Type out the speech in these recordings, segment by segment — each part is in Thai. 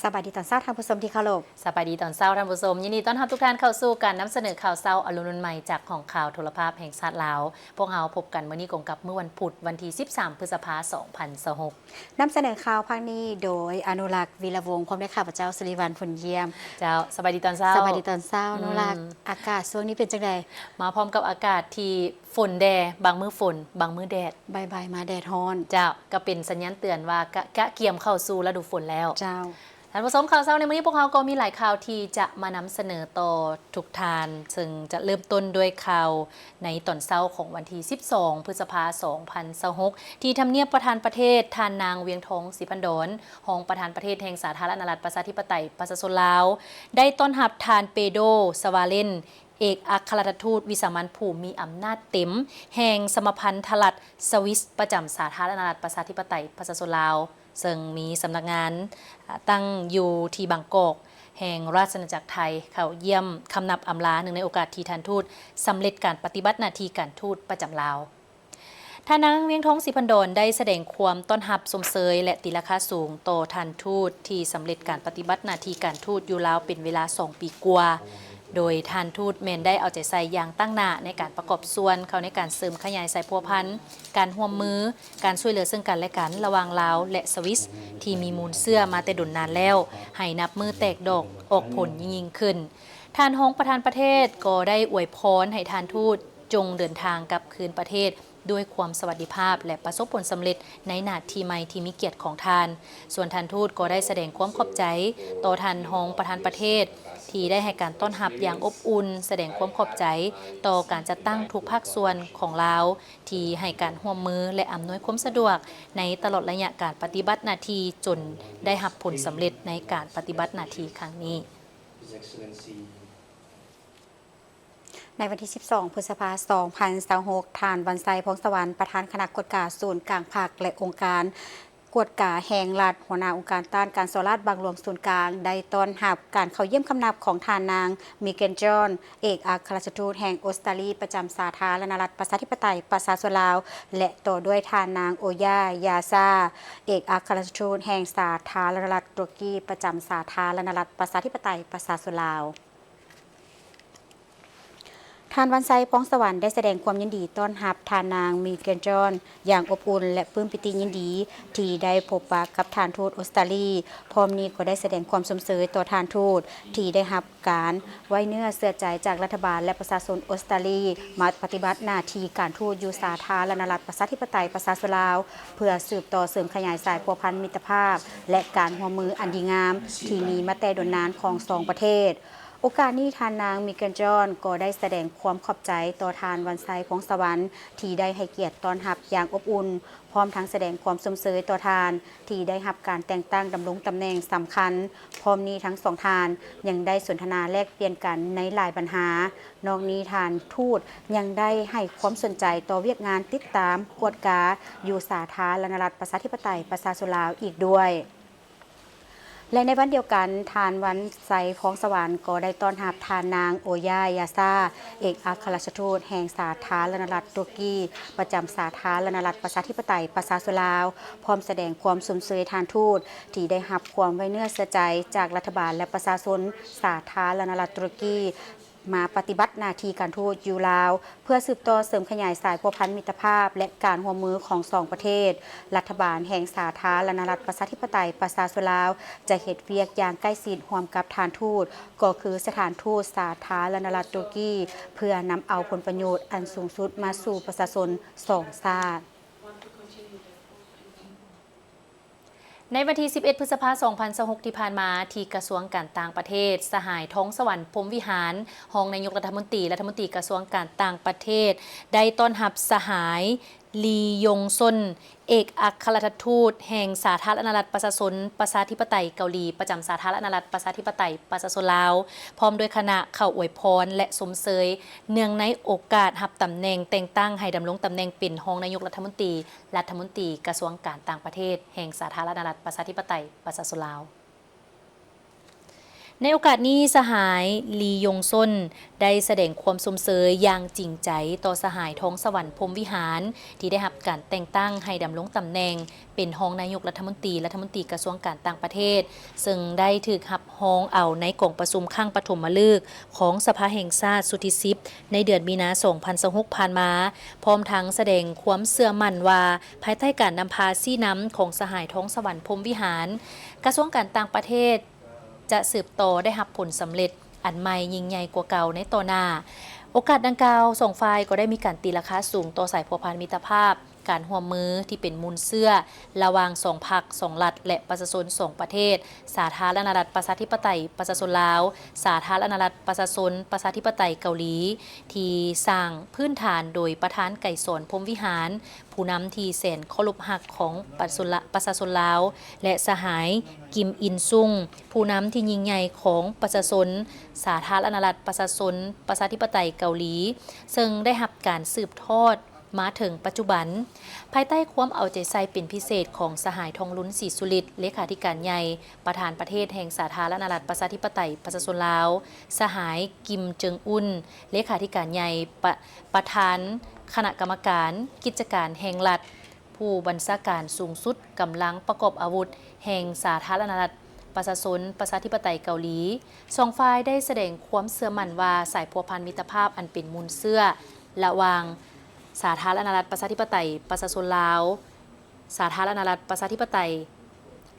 สบายดีตอนเช้าท่านผู้ชมที่เคารพสบายดีตอนเช้าท่านผู้ชมยินดีต้อนรับทุกท่านเข้าสู่การนำเสนอข่าวเช้าอรุณใหม่จากของข่าวโทรภาพแห่งชาติลาวพวกเราพบกันมื้อนี้กงกับเมื่อวันพุธวันที่13พฤษภาคม2026นำเสนอข่าวภาคนี้โดยอนุรักษ์วีระวงศ์พร้อมด้วยข้าพเจ้าสิริวัลย์ผลเยี่ยมเจ้าสบายดีตอนเช้าสบายดีตอนเช้าอนุรักษ์อากาศช่วงนี้เป็นจังได๋มาพร้อมกับอากาศที่ฝนแดดบางมื้อฝนบางมื้อแดดบ่ายๆมาแดดร้อนเจ้าก็เป็นสัญญาณเตือนว่ากะเกียมเข้าสู่ฤดูฝนแล้วเจ้าท่านผู้ชมข่าวเช้าในมื้อนี้พวกเราก็มีหลายข่าวที่จะมานำเสนอต่อทุกท่านซึ่งจะเริ่มต้นด้วยข่าวในตอนเช้าของวันที่12พฤษภาคม2026ที่ทำเนียบประธานประเทศท่านนางเวียงทองศรีพันดรรองประธานประเทศแห่งสาธารณรัฐประชาธิปไตยประชาชนลาวได้ต้อนรับท่านเปโดสวาเลนเอกอัครราชทูตวิสามัญผู้มีอำนาจเต็มแห่งสมพันธรัฐสวิสประจำสาธารณรัฐประชาธิปไตยประชาชนลาวซึ่งมีสำนักงานตั้งอยู่ที่บางกอกแห่งราชอาณาจักรไทยเข้าเยี่ยมคำนับอำลาหนึ่งในโอกาสที่ท่านทูตสำเร็จการปฏิบัติหน้าที่การทูตประจำลาวท่านนางเวียงทองศรีพันดรได้แสดงความต้อนรับสมเสยและตีราคาสูงต่อท่านทูตที่สำเร็จการปฏิบัติหน้าที่การทูตอยู่ลาวเป็นเวลา2 ปีกว่าโดยท่านทูตแมนได้เอาใจใส่อย่างตั้งหน้าในการประกอบส่วนเข้าในการเสริมขยายสายพัวพันธ์การร่วมมือการช่วยเหลือซึ่งกันและกันระหว่างลาวและสวิสที่มีมูลเสื้อมาแต่ดุนนานแล้วให้นับมือแตกดอกออกผลยิ่งขึ้นท่านรองประธานประเทศก็ได้อวยพรให้ท่านทูตจงเดินทางกลับคืนประเทศด้วยความสวัสดิภาพและประสบผลสำเร็จในหน้าที่ใหม่ที่มีเกียรติของท่านส่วนท่านทูตก็ได้แสดงความขอบใจต่อท่านรองประธานประเทศที่ได้ให้การต้อนรับอย่างอบอุ่นแสดงความขอบใจต่อการจัดตั้งทุกภาคส่วนของลาวที่ให้การร่วมมือและอำนวยความสะดวกในตลอดระยะการปฏิบัติหน้าที่จนได้รับผลสำเร็จในการปฏิบัติหน้าที่ครั้งนี้ในวันที่ 12 พฤษภาคม 2026ท่านวันไซพงษ์สวรรค์ประธานคณะกรรมการศูนย์กลางภาคและองค์การกวดกาแห่งรัฐหัวหน้าองค์การต้านการโซลาร์บางหลวงศูนย์กลางได้ต้อนรับการเข้าเยี่ยมคำนับของทานนางมิเกนจอนเอกอัครราชทูตแห่งออสเตรเลียประจำสาธารณรัฐประชาธิปไตยประชาชนลาวและต่อด้วยทานนางโอยายาซาเอกอัครราชทูตแห่งสาธารณรัฐตุรกีประจำสาธารณรัฐประชาธิปไตยประชาชนลาวท่านวันไซพ้องสวรรค์ได้แสดงความยินดีต้อนรับทานนางมีเกนจอนอย่างอบอุ่นและปลื้มปิติยินดีที่ได้พบปะกับทานทูตออสเตรเลียพร้อมนี้ก็ได้แสดงความสมเสยต่อทานทูตที่ได้รับการไว้เนื้อเชื่อใจจากรัฐบาลและประชาชนออสเตรเลียมาปฏิบัติหน้าที่การทูตอยู่สาธารณรัฐประชาธิปไตยประชาชนลาวเพื่อสืบต่อเสริมขยายสายพัวพันมิตรภาพและการร่วมมืออันดีงามที่มีมาแต่ดนนานของสองประเทศโอกาสนี้ทานนางมิเกนจอนก็ได้แสดงความขอบใจต่อทานวันไซของสวรรค์ที่ได้ให้เกียรติต้อนรับอย่างอบอุ่นพร้อมทั้งแสดงความสมเสยต่อทานที่ได้รับการแต่งตั้งดำรงตำแหน่งสำคัญพร้อมนี้ทั้งสองทานยังได้สนทนาแลกเปลี่ยนกันในหลายปัญหานอกนี้ทานทูตยังได้ให้ความสนใจต่อเวียกงานติดตามกวดกาอยู่สาธารณรัฐประชาธิปไตยประชาชนลาวอีกด้วยและในวันเดียวกันทานวันไซพ้องสวรรค์ก็ได้ต้อนรับทานนางโอยายาซาเอกอัครราชทูตแห่งสาธารณรัฐตุรกีประจำสาธารณรัฐประชาธิปไตยประชาชนลาวพร้อมแสดงความสมเสยทานทูตที่ได้รับความไว้เนื้อเชื่อใจจากรัฐบาลและประชาชนสาธารณรัฐตุรกีมาปฏิบัติหน้าที่การทูตอยู่ลาวเพื่อสืบต่อเสริมขยายสายพัวพันมิตรภาพและการร่วมมือของสองประเทศรัฐบาลแห่งสาธารณรัฐประชาธิปไตยประชาชนลาวจะเฮ็ดเวียกอย่างใกล้ชิดร่วมกับฐานทูตก็คือสถานทูตสาธารณรัฐตุรกีเพื่อนำเอาผลประโยชน์อันสูงสุดมาสู่ประชาชนสองชาติในวันที่11พฤษภาคม2026ที่ผ่านมาที่กระทรวงการต่างประเทศสหายท้องสวรรค์พรหมวิหารรองนายกรัฐมนตรีกระทรวงการต่างประเทศได้ต้อนรับสหายลียงซนเอกอัครราชทูตแห่งสาธารณรัฐประชาชนประชาธิปไตยเกาหลีประจำสาธารณรัฐประชาธิปไตยประชาชนลาวพร้อมด้วยคณะเข้าอวยพรและสมเสยเนื่องในโอกาสรับตำแหน่งแต่งตั้งให้ดำรงตำแหน่งเป็นรองนายกรัฐมนตรีกระทรวงการต่างประเทศแห่งสาธารณรัฐประชาธิปไตยประชาชนลาว ในโอกาสนี้สหายลียงซนได้แสดงความสมเสยอย่างจริงใจต่อสหายท้องสวรรค์พรหมวิหารที่ได้รับการแต่งตั้งให้ดำรงตำแหน่งเป็นรองนายกรัฐมนตรีกระทรวงการต่างประเทศซึ่งได้ถูกรับรองเอาในกองประชุมครั้งปฐมฤกษ์ของสภาแห่งชาติสุทธิสิบในเดือนมีนาคม 2026 ผ่านมาพร้อมทั้งแสดงความเชื่อมั่นว่าภายใต้การนำพาซี่น้ำของสหายท้องสวรรค์พรหมวิหารกระทรวงการต่างประเทศจะสืบต่อได้รับผลสำเร็จอันใหม่ยิ่งใหญ่กว่าเก่าในต่อหน้าโอกาสดังกล่าวสองฝ่ายก็ได้มีการตีราคาสูงต่อสายพัวพันมิตรภาพการร่วมมือที่เป็นมูลเสื้อระหว่าง2 พรรค 2 รัฐและประชาชน2 ประเทศสาธารณรัฐประชาธิปไตยประชาชนลาวสาธารณรัฐประชาชนประชาธิปไตยเกาหลีที่สร้างพื้นฐานโดยประธานไก่สอนพรหมวิหารผู้นำที่แสนเคารพรักของประชาชนลาวและสหายกิมอินซุงผู้นำที่ยิ่งใหญ่ของประชาชนสาธารณรัฐประชาชนประชาธิปไตยเกาหลีซึ่งได้รับการสืบทอดมาถึงปัจจุบันภายใต้ความเอาใจใส่เป็นพิเศษของสหายทองลุ้นศรีสุริตเลขาธิการใหญ่ประธานประเทศแห่งสาธารณรัฐประชาธิปไตยประชาชนลาวสหายกิมเจิงอุนเลขาธิการใหญ่ประธานคณะกรรมการกิจการแห่งรัฐผู้บัญชาการสูงสุดกำลังประกอบอาวุธแห่งสาธารณรัฐประชาชนประชาธิปไตยเกาหลีสองฝ่ายได้แสดงความเชื่อมั่นว่าสายพัวพันมิตรภาพอันเป็นมูลเชื่อระหว่างสาธารณรัฐประชาธิปไตยประชาชนลาวสาธารณรัฐประชาธิปไตย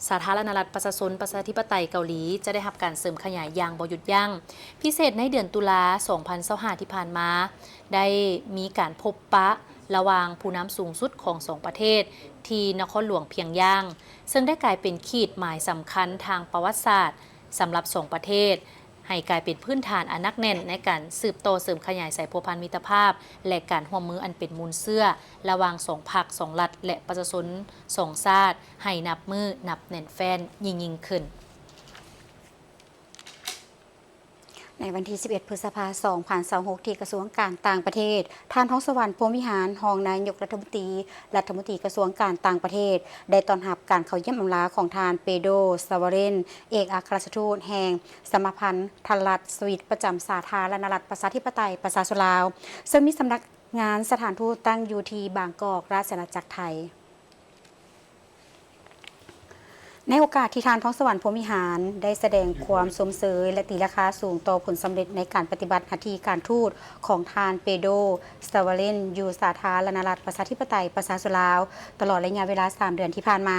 สาธารณรัฐประชาชนประชาธิปไตยเกาหลีจะได้รับการเสริมขยายอย่างบ่หยุดยั้งพิเศษในเดือนตุลา 2025 ที่ผ่านมาได้มีการพบปะระหว่างผู้นำสูงสุดของ2 ประเทศที่นครหลวงเพียงย่างซึ่งได้กลายเป็นขีดหมายสำคัญทางประวัติศาสตร์สำหรับ2 ประเทศให้กลายเป็นพื้นฐานอันนักแน่นในการสืบโตเสริมขยายสายพัวพันมิตรภาพและการร่วมมืออันเป็นมูลเสื้อระหว่าง2 พรรค 2 รัฐและประชาชน2 ชาติให้นับมือนับแน่นแฟนยิ่งขึ้นในวันที่ 11 พฤษภาคม 2026 ที่กระทรวงการต่างประเทศท่านท้องสวรรค์พรหมวิหารรองนายกรัฐมนตรีกระทรวงการต่างประเทศได้ต้อนรับการเข้าเยี่ยมอำลาของทานเปโดร ซาวาเรนเอกอัครราชทูตแห่งสมาพันธ์ทรัฐสวิตประจำสาธารณรัฐประชาธิปไตยประชาชนลาวซึ่งมีสำนักงานสถานทูตตั้งอยู่ที่บางกอกราชอาณาจักรไทยในโอกาสที่ทานท้องสวรรค์พรหมวิหารได้แสดงความสมเสยและตีราคาสูงต่อผลสำเร็จในการปฏิบัติหน้าที่การทูตของทานเปโดร ซาวาเรนอยู่สาธารณรัฐประชาธิปไตยประชาชนลาวตลอดระยะเวลา3 เดือนที่ผ่านมา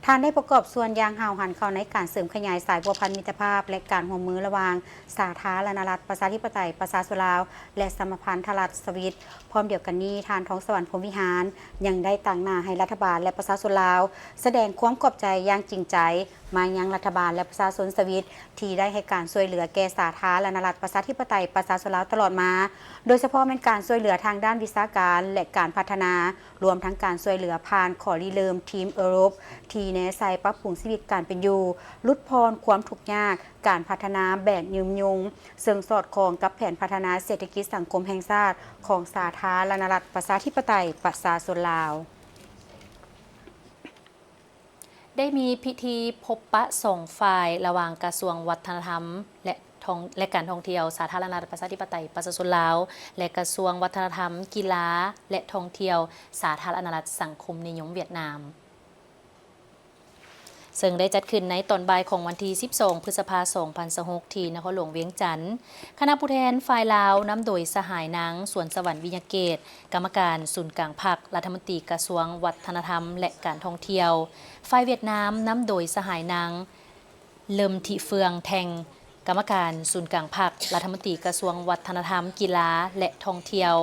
ทานได้ประกอบส่วนอย่างห่าวหันเข้าในการเสริมขยายสายพัวพันมิตรภาพและการร่วมมือระหว่างสาธารณรัฐประชาธิปไตยประชาชนลาวและสมาพันธ์ทรัฐสวิตพร้อมเดียวกันนี้ทานท้องสวรรค์พรหมวิหารยังได้ตั้งหน้าให้รัฐบาลและประชาชนลาวแสดงความขอบใจอย่างจริงใจมายังรัฐบาลและประชาชนสวิตที่ได้ให้การช่วยเหลือแก่สาธารณรัฐประชาธิปไตยประชาชนลาวตลอดมาโดยเฉพาะเป็นการช่วยเหลือทางด้านวิชาการและการพัฒนารวมทั้งการช่วยเหลือผ่านขอริเริ่มทีมเอโรปที่แนใส่ปรับปรุงชีวิตการเป็นอยู่ลดพรความทุกข์ยากการพัฒนาแบบยืมยงซึ่งสอดคล้องกับแผนพัฒนาเศรษฐกิจสังคมแห่งชาติของสาธารณรัฐประชาธิปไตยประชาชนลาวได้มีพิธีพบปะ2 ฝ่ายระหว่างกระทรวงวัฒนธรรมและการท่องเที่ยวสาธารณรัฐประชาธิปไตยประชาชนลาวและกระทรวงวัฒนธรรมกีฬาและท่องเที่ยวสาธารณรัฐสังคมนิยมเวียดนามซึ่งได้จัดขึ้นในตอนบ่ายของวันที่ 12 พฤษภาคม 2026 ที่นครหลวงเวียงจันทน์คณะผู้แทนฝ่ายลาวนำโดยสหายนางสวนสวรรค์วิญญาเกตกรรมการศูนย์กลางภาครัฐมนตรีกระทรวงวัฒนธรรมและการท่องเที่ยวฝ่ายเวียดนามนำโดยสหายนางเลิมทิเฟืองแทงกรรมการศูนย์กลางภาครัฐมนตรีกระทรวงวัฒนธรรมกีฬาและท่องเที่ยว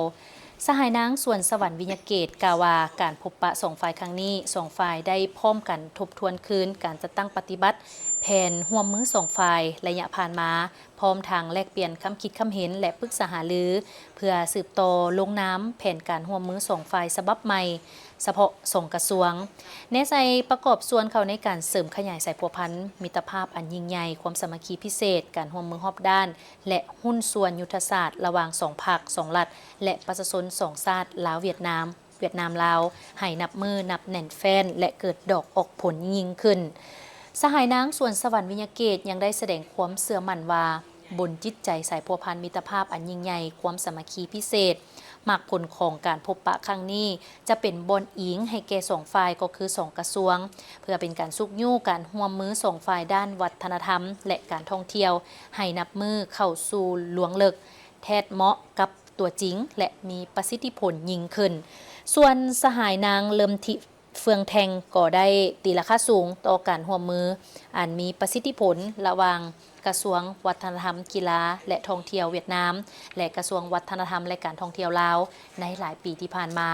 สหายนางส่วนสวรรค์วิญญาเกตกล่าวว่าการพบปะ2 ฝ่ายครั้งนี้2 ฝ่ายได้พร้อมกันทบทวนคืนการจัดตั้งปฏิบัติแผนร่วมมือ2 ฝ่ายระยะผ่านมาพร้อมทางแลกเปลี่ยนคำคิดคำเห็นและปรึกษาหารือเพื่อสืบต่อลงน้ำแผนการร่วมมือ2 ฝ่ายฉบับใหม่เฉพาะส่งกระทรวงเนใส่ประกอบส่วนเข้าในการเสริมขยายสายพัวพันมิตรภาพอันยิ่งใหญ่ความสามัคคีพิเศษการร่วมมือรอบด้านและหุ้นส่วนยุทธศาสตร์ระหว่าง2 พรรค 2 รัฐและประชาชน2 ชาติลาวเวียดนามลาวให้นับมือนับแน่นแฟนและเกิดดอกออกผลยิ่งขึ้น สหายนางส่วนสวรรค์วิญญาเกตยังได้แสดงความเสื่อมั่นว่าบนจิตใจสายพัวพันมิตรภาพอันยิ่งใหญ่ความสามัคคีพิเศษมากผลของการพบปะครั้งนี้จะเป็นบนอิงให้แก่สองฝ่ายก็คือสองกระทรวงเพื่อเป็นการสุกยู่การร่วมมือสองฝ่ายด้านวัฒนธรรมและการท่องเที่ยวให้นับมือเข้าสู่หลวงเลิกแทดเหมาะกับตัวจริงและมีประสิทธิผลยิ่งขึ้นส่วนสหายนางเลิมทิเฟืองแทงก็ได้ตีราคาสูงต่อการร่วมมืออันมีประสิทธิผลระหว่างกระทรวงวัฒนธรรมกีฬาและท่องเที่ยวเวียดนามและกระทรวงวัฒนธรรมและการท่องเที่ยวลาวในหลายปีที่ผ่านมา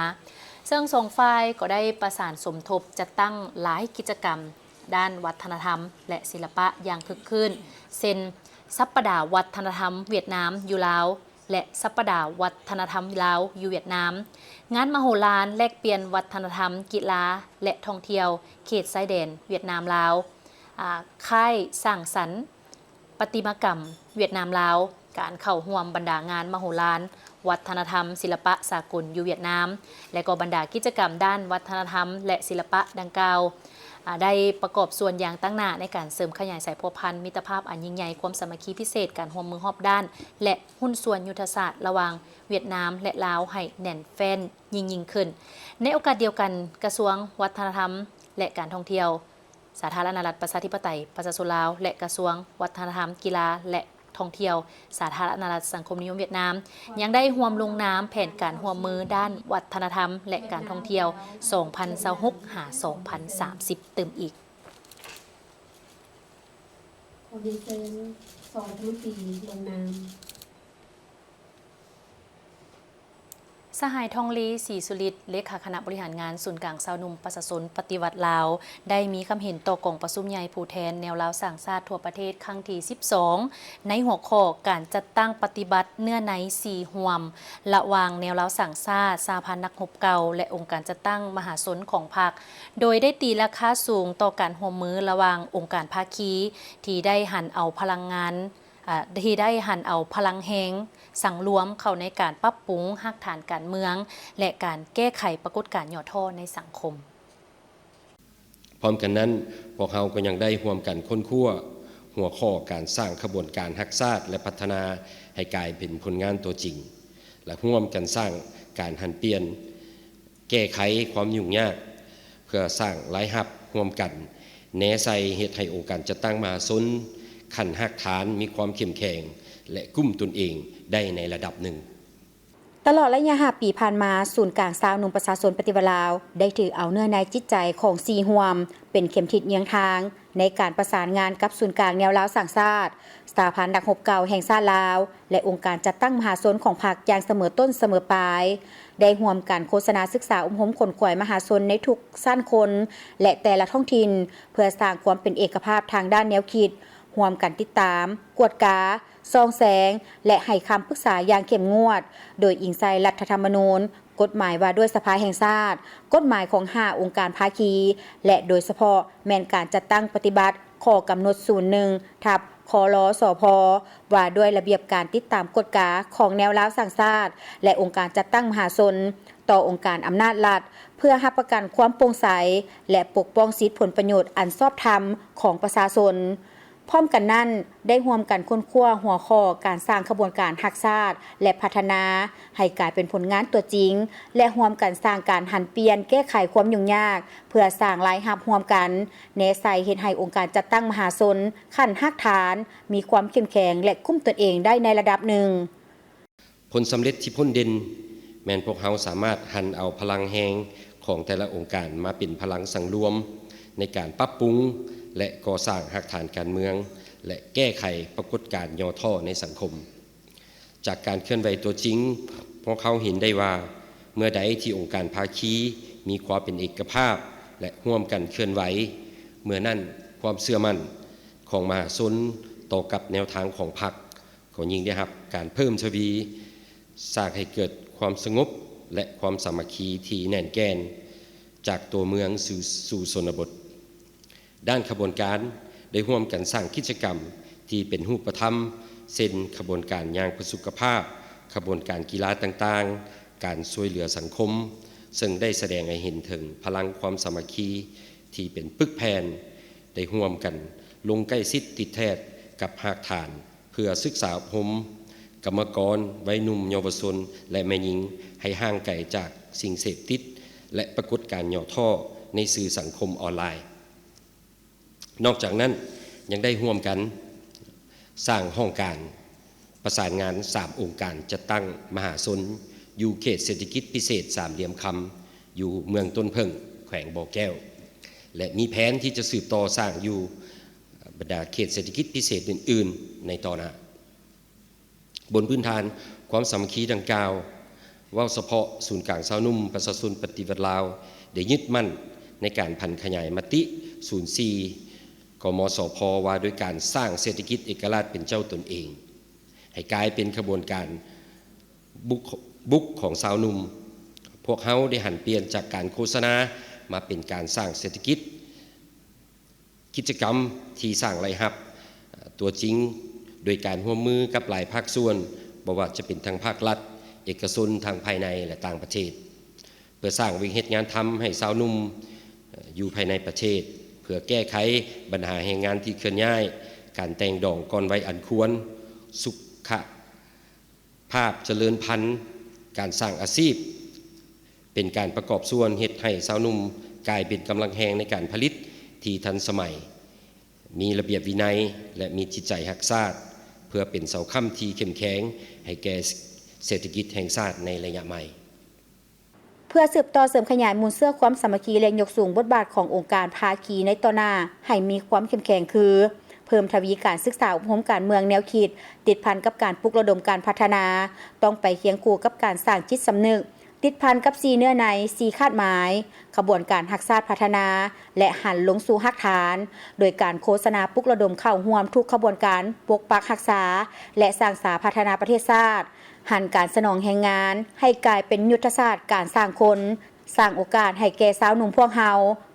ซึ่งสองฝ่ายก็ได้ประสานสมทบจัดตั้งหลายกิจกรรมด้านวัฒนธรรมและศิลปะอย่างคึกคืนเช่นสัปดาห์วัฒนธรรมเวียดนามอยู่ลาวและสัปดาห์วัฒนธรรมลาวอยู่เวียดนามงานมโหฬารแลกเปลี่ยนวัฒนธรรมกีฬาและท่องเที่ยวเขตชายแดนเวียดนามลาวค่ายสร้างสรรค์ประติมากรรมเวียดนามลาวการเข้าร่วมบรรดางานมโหฬารวัฒนธรรมศิลปะสากลอยู่เวียดนามและก็บรรดากิจกรรมด้านวัฒนธรรมและศิลปะดังกล่าวได้ประกอบส่วนอย่างตั้งหน้าในการเสริมขยายสายพัวพันมิตรภาพอันยิ่งใหญ่ความสามัคคีพิเศษการร่วมมือรอบด้านและหุ้นส่วนยุทธศาสตร์ระหว่างเวียดนามและลาวให้แน่นแฟ้นยิ่งขึ้นในโอกาสเดียวกันกระทรวงวัฒนธรรมและการท่องเที่ยวสาธารณรัฐประชาธิปไตยประชาชนลาวและกระทรวงวัฒนธรรมกีฬาและท่องเที่ยวสาธารณรัฐสังคมนิยมเวียดนามยังได้ร่วมลงนามแผนการร่วมมือด้านวัฒนธรรมและการท่องเที่ยว 2026 หา 2030 ตึมอีกขอเรียนเชิญสองทั้งปีลงนาม สหายทองลีศรีสุริตเลขาคณะบริหารงานศูนย์กลางชาวหนุ่มประชาชนปฏิวัติลาวได้มีคำเห็นต่อกองประชุมใหญ่ผู้แทนแนวลาวสร้างชาติทั่วประเทศครั้งที่ 12 ในหัวข้อการจัดตั้งปฏิบัติเนื้อใน4ห่วมระหว่างแนวลาวสร้างชาติสหพันธ์นักรบเก่าและองค์การจัดตั้งมหาชนของพรรคโดยได้ตีราคาสูงต่อการร่วมมือระหว่างองค์การภาคีที่ได้หันเอาพลังงานที่ได้หันเอาพลังแหงสั่งรวมเข้าในการปรับปรุงรากฐานการเมืองและการแก้ไขปรากฏการณ์ย่อท่อในสังคมพร้อมกันนั้นพวกเราก็ยังได้ร่วมกันค้นคว้าหัวข้อการสร้างขบวนการรักษาและพัฒนาให้กลายเป็นผลงานตัวจริงและร่วมกันสร้างการหันเปลี่ยนแก้ไขความยุ่งยากเพื่อสร้างรายรับร่วมกันแนใส่เหตุให้องค์การจัดตั้งมหาชนขั้นรากฐานมีความเข้มแข็งและกุ้มตนเองได้ในระดับหนึ่งตลอดระยะ5 ปีผ่านมาศูนย์กลางชาวหนุ่มประชาชนปฏิวัติลาวได้ถือเอาเนื้อในจิตใจของ4ห่วมเป็นเข็มทิศเยียงทางในการประสานงานกับศูนย์กลางแนวลาวสร้างชาติสหพันธ์นักรบเก่าแห่งชาติลาวและองค์การจัดตั้งมหาชนของพรรคอย่างเสมอต้นเสมอปลายได้ร่วมกันโฆษณาศึกษาหมขนขวายมหาชนในทุกสั้นคนและแต่ละท้องถิ่นเพื่อสร้างความเป็นเอกภาพทางด้านแนวคิดร่วมกันติดตามกวดกาซองแสงและให้คำปรึกษาอย่างเข้มงวดโดยอิงใส่รัฐธรรมนูญกฎหมายว่าด้วยสภาแห่งชาติกฎหมายของ5องค์การภาคีและโดยเฉพาะแม่นการจัดตั้งปฏิบัติข้อกำหนด01 ทับคลสพว่าด้วยระเบียบการติดตามกฎกาของแนวลาวสร้างชาติและองค์การจัดตั้งมหาชนต่อองค์การอำนาจรัฐเพื่อรับประกันความโปร่งใสและปกป้องสิทธิผลประโยชน์อันชอบธรรมของประชาชนพร้อมกันนั้นได้ร่วมกันค้นคว้าหัวข้อการสร้างขบวนการรักษาและพัฒนาให้กลายเป็นผลงานตัวจริงและร่วมกันสร้างการหันเปลี่ยนแก้ไขความยุ่งยากเพื่อสร้างรายรับร่วมกันแนใส่เฮ็ดให้องค์การจัดตั้งมหาชนขั้นรากฐานมีความเข้มแข็งและคุ้มตนเองได้ในระดับหนึ่งผลสำเร็จที่พ้นเด่นแม้นพวกเราสามารถหันเอาพลังแหงของแต่ละองค์การมาเป็นพลังสังรวมในการปรับปรุงและก่อสร้างรากฐานการเมืองและแก้ไขปรากฏการณ์ย่อท่อในสังคมจากการเคลื่อนไหวตัวจริงพวกเขาเห็นได้ว่าเมื่อใดที่องค์การภาคีมีความเป็นเอกภาพและร่วมกันเคลื่อนไหวเมื่อนั้นความเชื่อมั่นของมหาชนต่อกับแนวทางของพรรคก็ยิ่งได้รับการเพิ่มทวีสร้างให้เกิดความสงบและความสามัคคีที่แน่นแกนจากตัวเมืองสู่ชนบทด้านขบวนการได้ร่วมกันสร้างกิจกรรมที่เป็นรูปธรรมเช่นขบวนการย่างเพื่อสุขภาพขบวนการกีฬาต่างๆการช่วยเหลือสังคมซึ่งได้แสดงให้เห็นถึงพลังความสามัคคีที่เป็นปึกแผ่น ได้ร่วมกันลงใกล้ชิดติดแทศกับหากฐานเพื่อศึกษาอบรมกรรมกรวัยหนุ่มเยาวชนและแม่หญิงให้ห่างไกลจากสิ่งเสพติดและปรากฏการณ์ย่อท่อในสื่อสังคมออนไลน์นอกจากนั้นยังได้ร่วมกันสร้างห้องการประสานงาน3องค์การจัดตั้งมหาชนอยู่เขตเศรษฐกิจพิเศษ3เหลี่ยมคำอยู่เมืองต้นเพิ่งแขวงบ่อแก้วและมีแผนที่จะสืบต่อสร้างอยู่บรรดาเขตเศรษฐกิจพิเศษอื่นๆในต่อหน้าบนพื้นฐานความสามัคคีดังกล่าวว่าเฉพาะศูนย์กลางชาวนุ่มประชาชนปฏิวัติลาวได้ยึดมั่นในการพันขยายมติ04กมสพว่าโดยการสร้างเศรษฐกิจเอกราชเป็นเจ้าตนเองให้กลายเป็นขบวนการบุกของชาวนุ่มพวกเขาได้หันเปลี่ยนจากการโฆษณามาเป็นการสร้างเศรษฐกิจกิจกรรมที่สร้างรายรับตัวจริงโดยการร่วมมือกับหลายภาคส่วนบ่ว่าจะเป็นทางภาครัฐเอกชนทางภายในและต่างประเทศเพื่อสร้างวิเหตุงานทำให้ชาวนุ่มอยู่ภายในประเทศเพื่อแก้ไขปัญหาแรงงานที่เคลื่อนย้ายการแต่งดองก่อนวัยอันควรสุขภาพเจริญพันธุ์การสร้างอาชีพเป็นการประกอบส่วนเฮ็ดให้ชาวนุ่มกลายเป็นกำลังแรงในการผลิตที่ทันสมัยมีระเบียบวินัยและมีจิตใจรักชาติเพื่อเป็นเสาค้ำที่เข้มแข็งให้แก่เศรษฐกิจแห่งชาติในระยะใหม่เพื่อสืบต่อเสริมขยายมูลเสื้อความสามัคคีและยกสูงบทบาทขององค์การภาคีในต่อหน้าให้มีความเข้มแข็งคือเพิ่มทวีการศึกษาอบรมการเมืองแนวคิดติดพันกับการปลุกระดมการพัฒนาต้องไปเคียงคู่กับการสร้างจิตสำนึกติดพันกับ4เนื้อใน4คาดหมายขบวนการรักษาพัฒนาและหันลงสู่รากฐานโดยการโฆษณาปลุกระดมเข้าร่วมทุกขบวนการปกปักรักษาและสร้างสาพัฒนาประเทศชาติหันการสนองแรงงานให้กลายเป็นยุทธศาสตร์การสร้างคนสร้างโอกาสให้แก่สาวหนุ่มพวกเฮา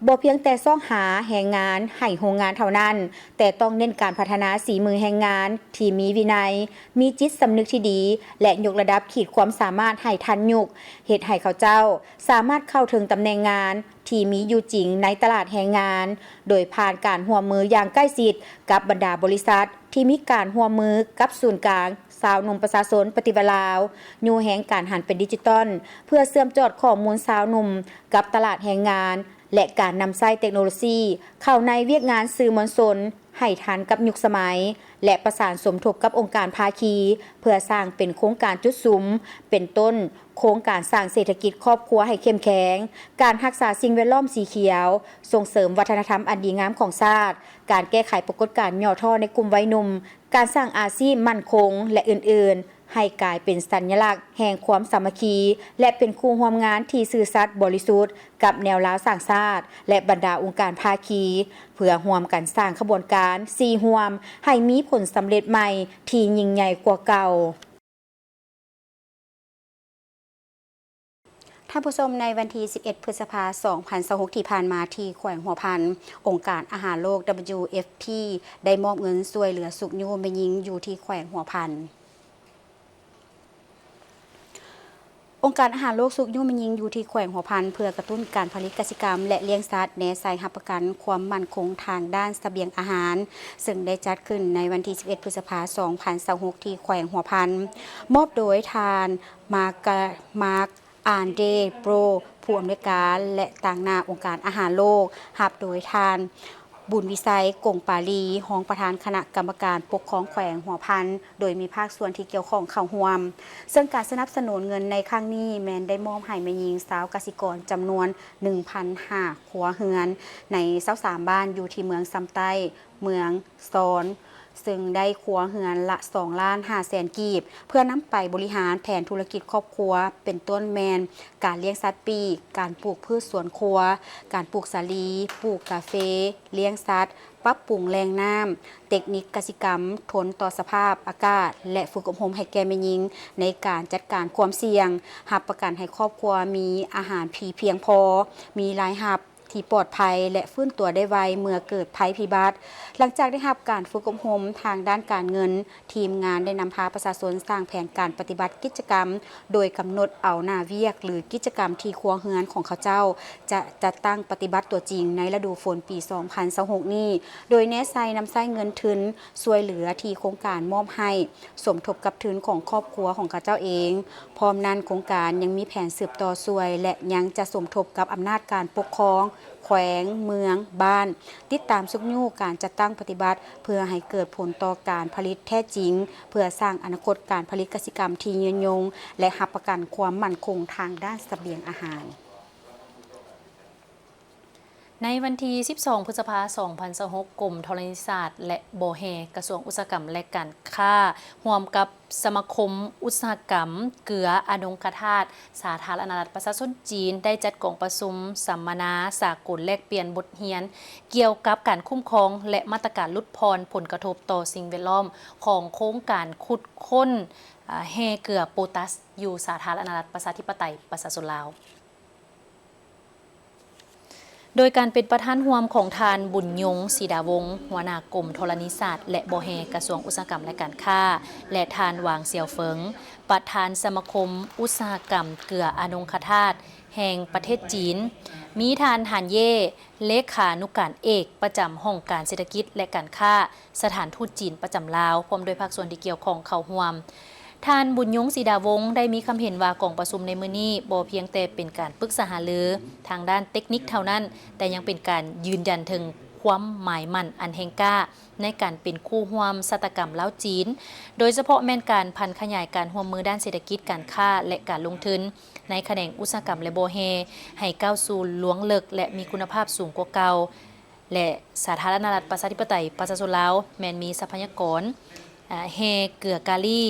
บ่เพียงแต่ซ่องหาแรงงานให้โรงงานเท่านั้นแต่ต้องเน้นการพัฒนาฝีมือแรงงานที่มีวินัยมีจิตสำนึกที่ดีและยกระดับขีดความสามารถให้ทันยุคเฮ็ดให้เขาเจ้าสามารถเข้าถึงตำแหน่งงานที่มีอยู่จริงในตลาดแรงงานโดยผ่านการร่วมมืออย่างใกล้ชิดกับบรรดาบริษัทที่มีการร่วมมือกับศูนย์กลางสาวหนุ่มประชาชนปฏิวัติลาวอยู่แห่งการหันเป็นดิจิตอลเพื่อเชื่อมจอดข้อมูลสาวหนุ่มกับตลาดแรงงานและการนำใช้เทคโนโลยีเข้าในเวียกงานสื่อมวลชนให้ทันกับยุคสมัยและประสานสมทบกับองค์การภาคีเพื่อสร้างเป็นโครงการจุดสุมเป็นต้นโครงการสร้างเศรษฐกิจครอบครัวให้เข้มแข็งการรักษาสิ่งแวดล้อมสีเขียวส่งเสริมวัฒนธรรมอันดีงามของชาติการแก้ไขปรากฏการณ์ย่อท่อในกลุ่มวัยหนุ่มการสร้างอาชีพมั่นคงและอื่นๆให้กลายเป็นสัญลักษณ์แห่งความสามัคคีและเป็นคู่ร่วมงานที่ซื่อสัตย์บริสุทธิ์กับแนวร้าวสร้างชาติและบรรดาองค์การภาคีเพื่อร่วมกันสร้างขบวนการ4ร่วมให้มีผลสำเร็จใหม่ที่ยิ่งใหญ่กว่าเก่าท่านผู้ชมในวันที่ 11 พฤษภาคม 2026 ที่ผ่านมาที่แขวงหัวพันองค์การอาหารโลก WFP ได้มอบเงินช่วยเหลือสุขโยมแม่หญิงอยู่ที่แขวงหัวพันองค์การอาหารโลกสุขยุ่งมันยิงอยู่ที่แขวงหัวพันเพื่อกระตุ้นการผลิตกสิกรรมและเลี้ยงสัตว์แนใส่หับประกันความมั่นคงทางด้านเสบียงอาหารซึ่งได้จัดขึ้นในวันที่ 11 พฤษภาคม 2026 ที่แขวงหัวพันมอบโดยทานมาร์คอานเดโปรผู้อำนวยการและต่างหน้าองค์การอาหารโลกหับโดยทานบุญวิสัยกงปาลีรองประธานคณะกรรมการปกครองแขวงหัวพันโดยมีภาคส่วนที่เกี่ยวข้องเข้าร่วมซึ่งการสนับสนุนเงินในครั้งนี้แมนได้มอบให้แม่หญิงสาวกสิกรจำนวน 1,500 ครัวเรือนใน23บ้านอยู่ที่เมืองซำใต้เมืองซอนซึ่งได้ครัวเรือนละ2,500,000 กีบเพื่อนำไปบริหารแผนธุรกิจครอบครัวเป็นต้นแมนการเลี้ยงสัตว์ปีกการปลูกพืชสวนครัวการปลูกสาลีปลูกกาแฟเลี้ยงสัตว์ปรับปรุงแหล่งน้ำเทคนิคกสิกรรมทนต่อสภาพอากาศและฝึกอบรมให้แก่แม่หญิงในการจัดการความเสี่ยงรับประกันให้ครอบครัวมีอาหารเพียงพอมีรายรับ ที่ปลอดภัยและฟื้นตัวได้ไวเมื่อเกิดภัยพิบัติหลังจากได้รับการฝึกอบรมทางด้านการเงินทีมงานได้นำพาประชาชนสร้างแผนการปฏิบัติกิจกรรมโดยกำหนดเอาหน้าเวียกหรือกิจกรรมที่ครัวเฮือนของเขาเจ้าจะจัดตั้งปฏิบัติตัวจริงในฤดูฝนปี 2026 นี้โดยแนะไซนำไส้เงินทุนช่วยเหลือที่โครงการมอบให้สมทบกับทุนของครอบครัวของเขาเจ้าเองพร้อมนั้นโครงการยังมีแผนสืบต่อช่วยและยังจะสมทบกับอำนาจการปกครองแขวงเมืองบ้านติดตามสุกยู่การจัดตั้งปฏิบัติเพื่อให้เกิดผลต่อการผลิตแท้จริงเพื่อสร้างอนาคตการผลิตกสิกรรมที่ยืนยงและรับประกันความมั่นคงทางด้านเสบียงอาหารในวันที่ 12 พฤษภาคม 2026 กรมธรณีศาสตร์และโบแฮกระทรวงอุตสาหกรรมและการค้าร่วมกับสมาคมอุตสาหกรรมเกลืออนงคธาตุสาธารณรัฐประชาชนจีนได้จัดกองประชุมสัมมนาสากลแลกเปลี่ยนบทเรียนเกี่ยวกับการคุ้มครองและมาตรการลดพรผลกระทบต่อสิ่งแวดล้อมของโครงการขุดค้นแฮเกลือโพแทสอยู่สาธารณรัฐประชาธิปไตยประชาชนลาวโดยการเป็นประธานร่วมของทานบุญยงศรีดาวงศ์หัวหน้ากรมธรณีศาสตร์และโบแฮกระทรวงอุตสาหกรรมและการค้าและทานหวางเสี่ยวเฟิงประธานสมาคมอุตสาหกรรมเกลืออนงคธาตุแห่งประเทศจีนมีทานหานเย่เลขานุการเอกประจำห้องการเศรษฐกิจและการค้าสถานทูตจีนประจำลาวพร้อมโดยภาคส่วนที่เกี่ยวข้องเข้าร่วมท่านบุญยงศรีดาวงศ์ได้มีคำเห็นว่ากองประชุมในมื้อนี้บ่เพียงแต่เป็นการปรึกษาหารือทางด้านเทคนิคเท่านั้นแต่ยังเป็นการยืนยันถึงความหมายมั่นอันแห่งกล้าในการเป็นคู่ร่วมชะตกรรมลาวจีนโดยเฉพาะแม่นการพันขยายการร่วมมือด้านเศรษฐกิจการค้าและการลงทุนในแขนงอุตสาหกรรมและโบแฮให้ก้าวสู่ล้วงลึกและมีคุณภาพสูงกว่าเก่าและสาธารณรัฐประชาธิปไตยประชาชนลาวแม้นมีทรัพยากรแฮเกลือกาลี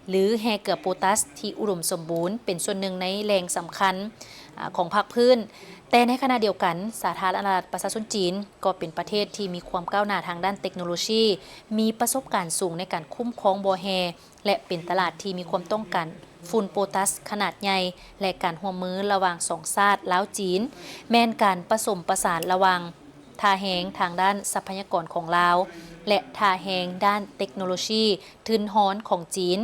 หรือแฮเกลือโพแทสที่อุดมสมบูรณ์เป็นส่วนหนึ่งในแหล่งสำคัญของภาคพื้นแต่ในขณะเดียวกันสาธารณรัฐประชาชนจีนก็เป็นประเทศที่มีความก้าวหน้าทางด้านเทคโนโลยีมีประสบการณ์สูงในการคุ้มครองโบแฮและเป็นตลาดที่มีความต้องการฝุ่นโพแทสขนาดใหญ่และการร่วมมือระหว่างสองชาติลาวจีนแม้นการผสมประสานระหว่างท่าแหงทางด้านทรัพยากรของลาวและท่าแหงด้านเทคโนโลยีทุนฮ้อนของจีน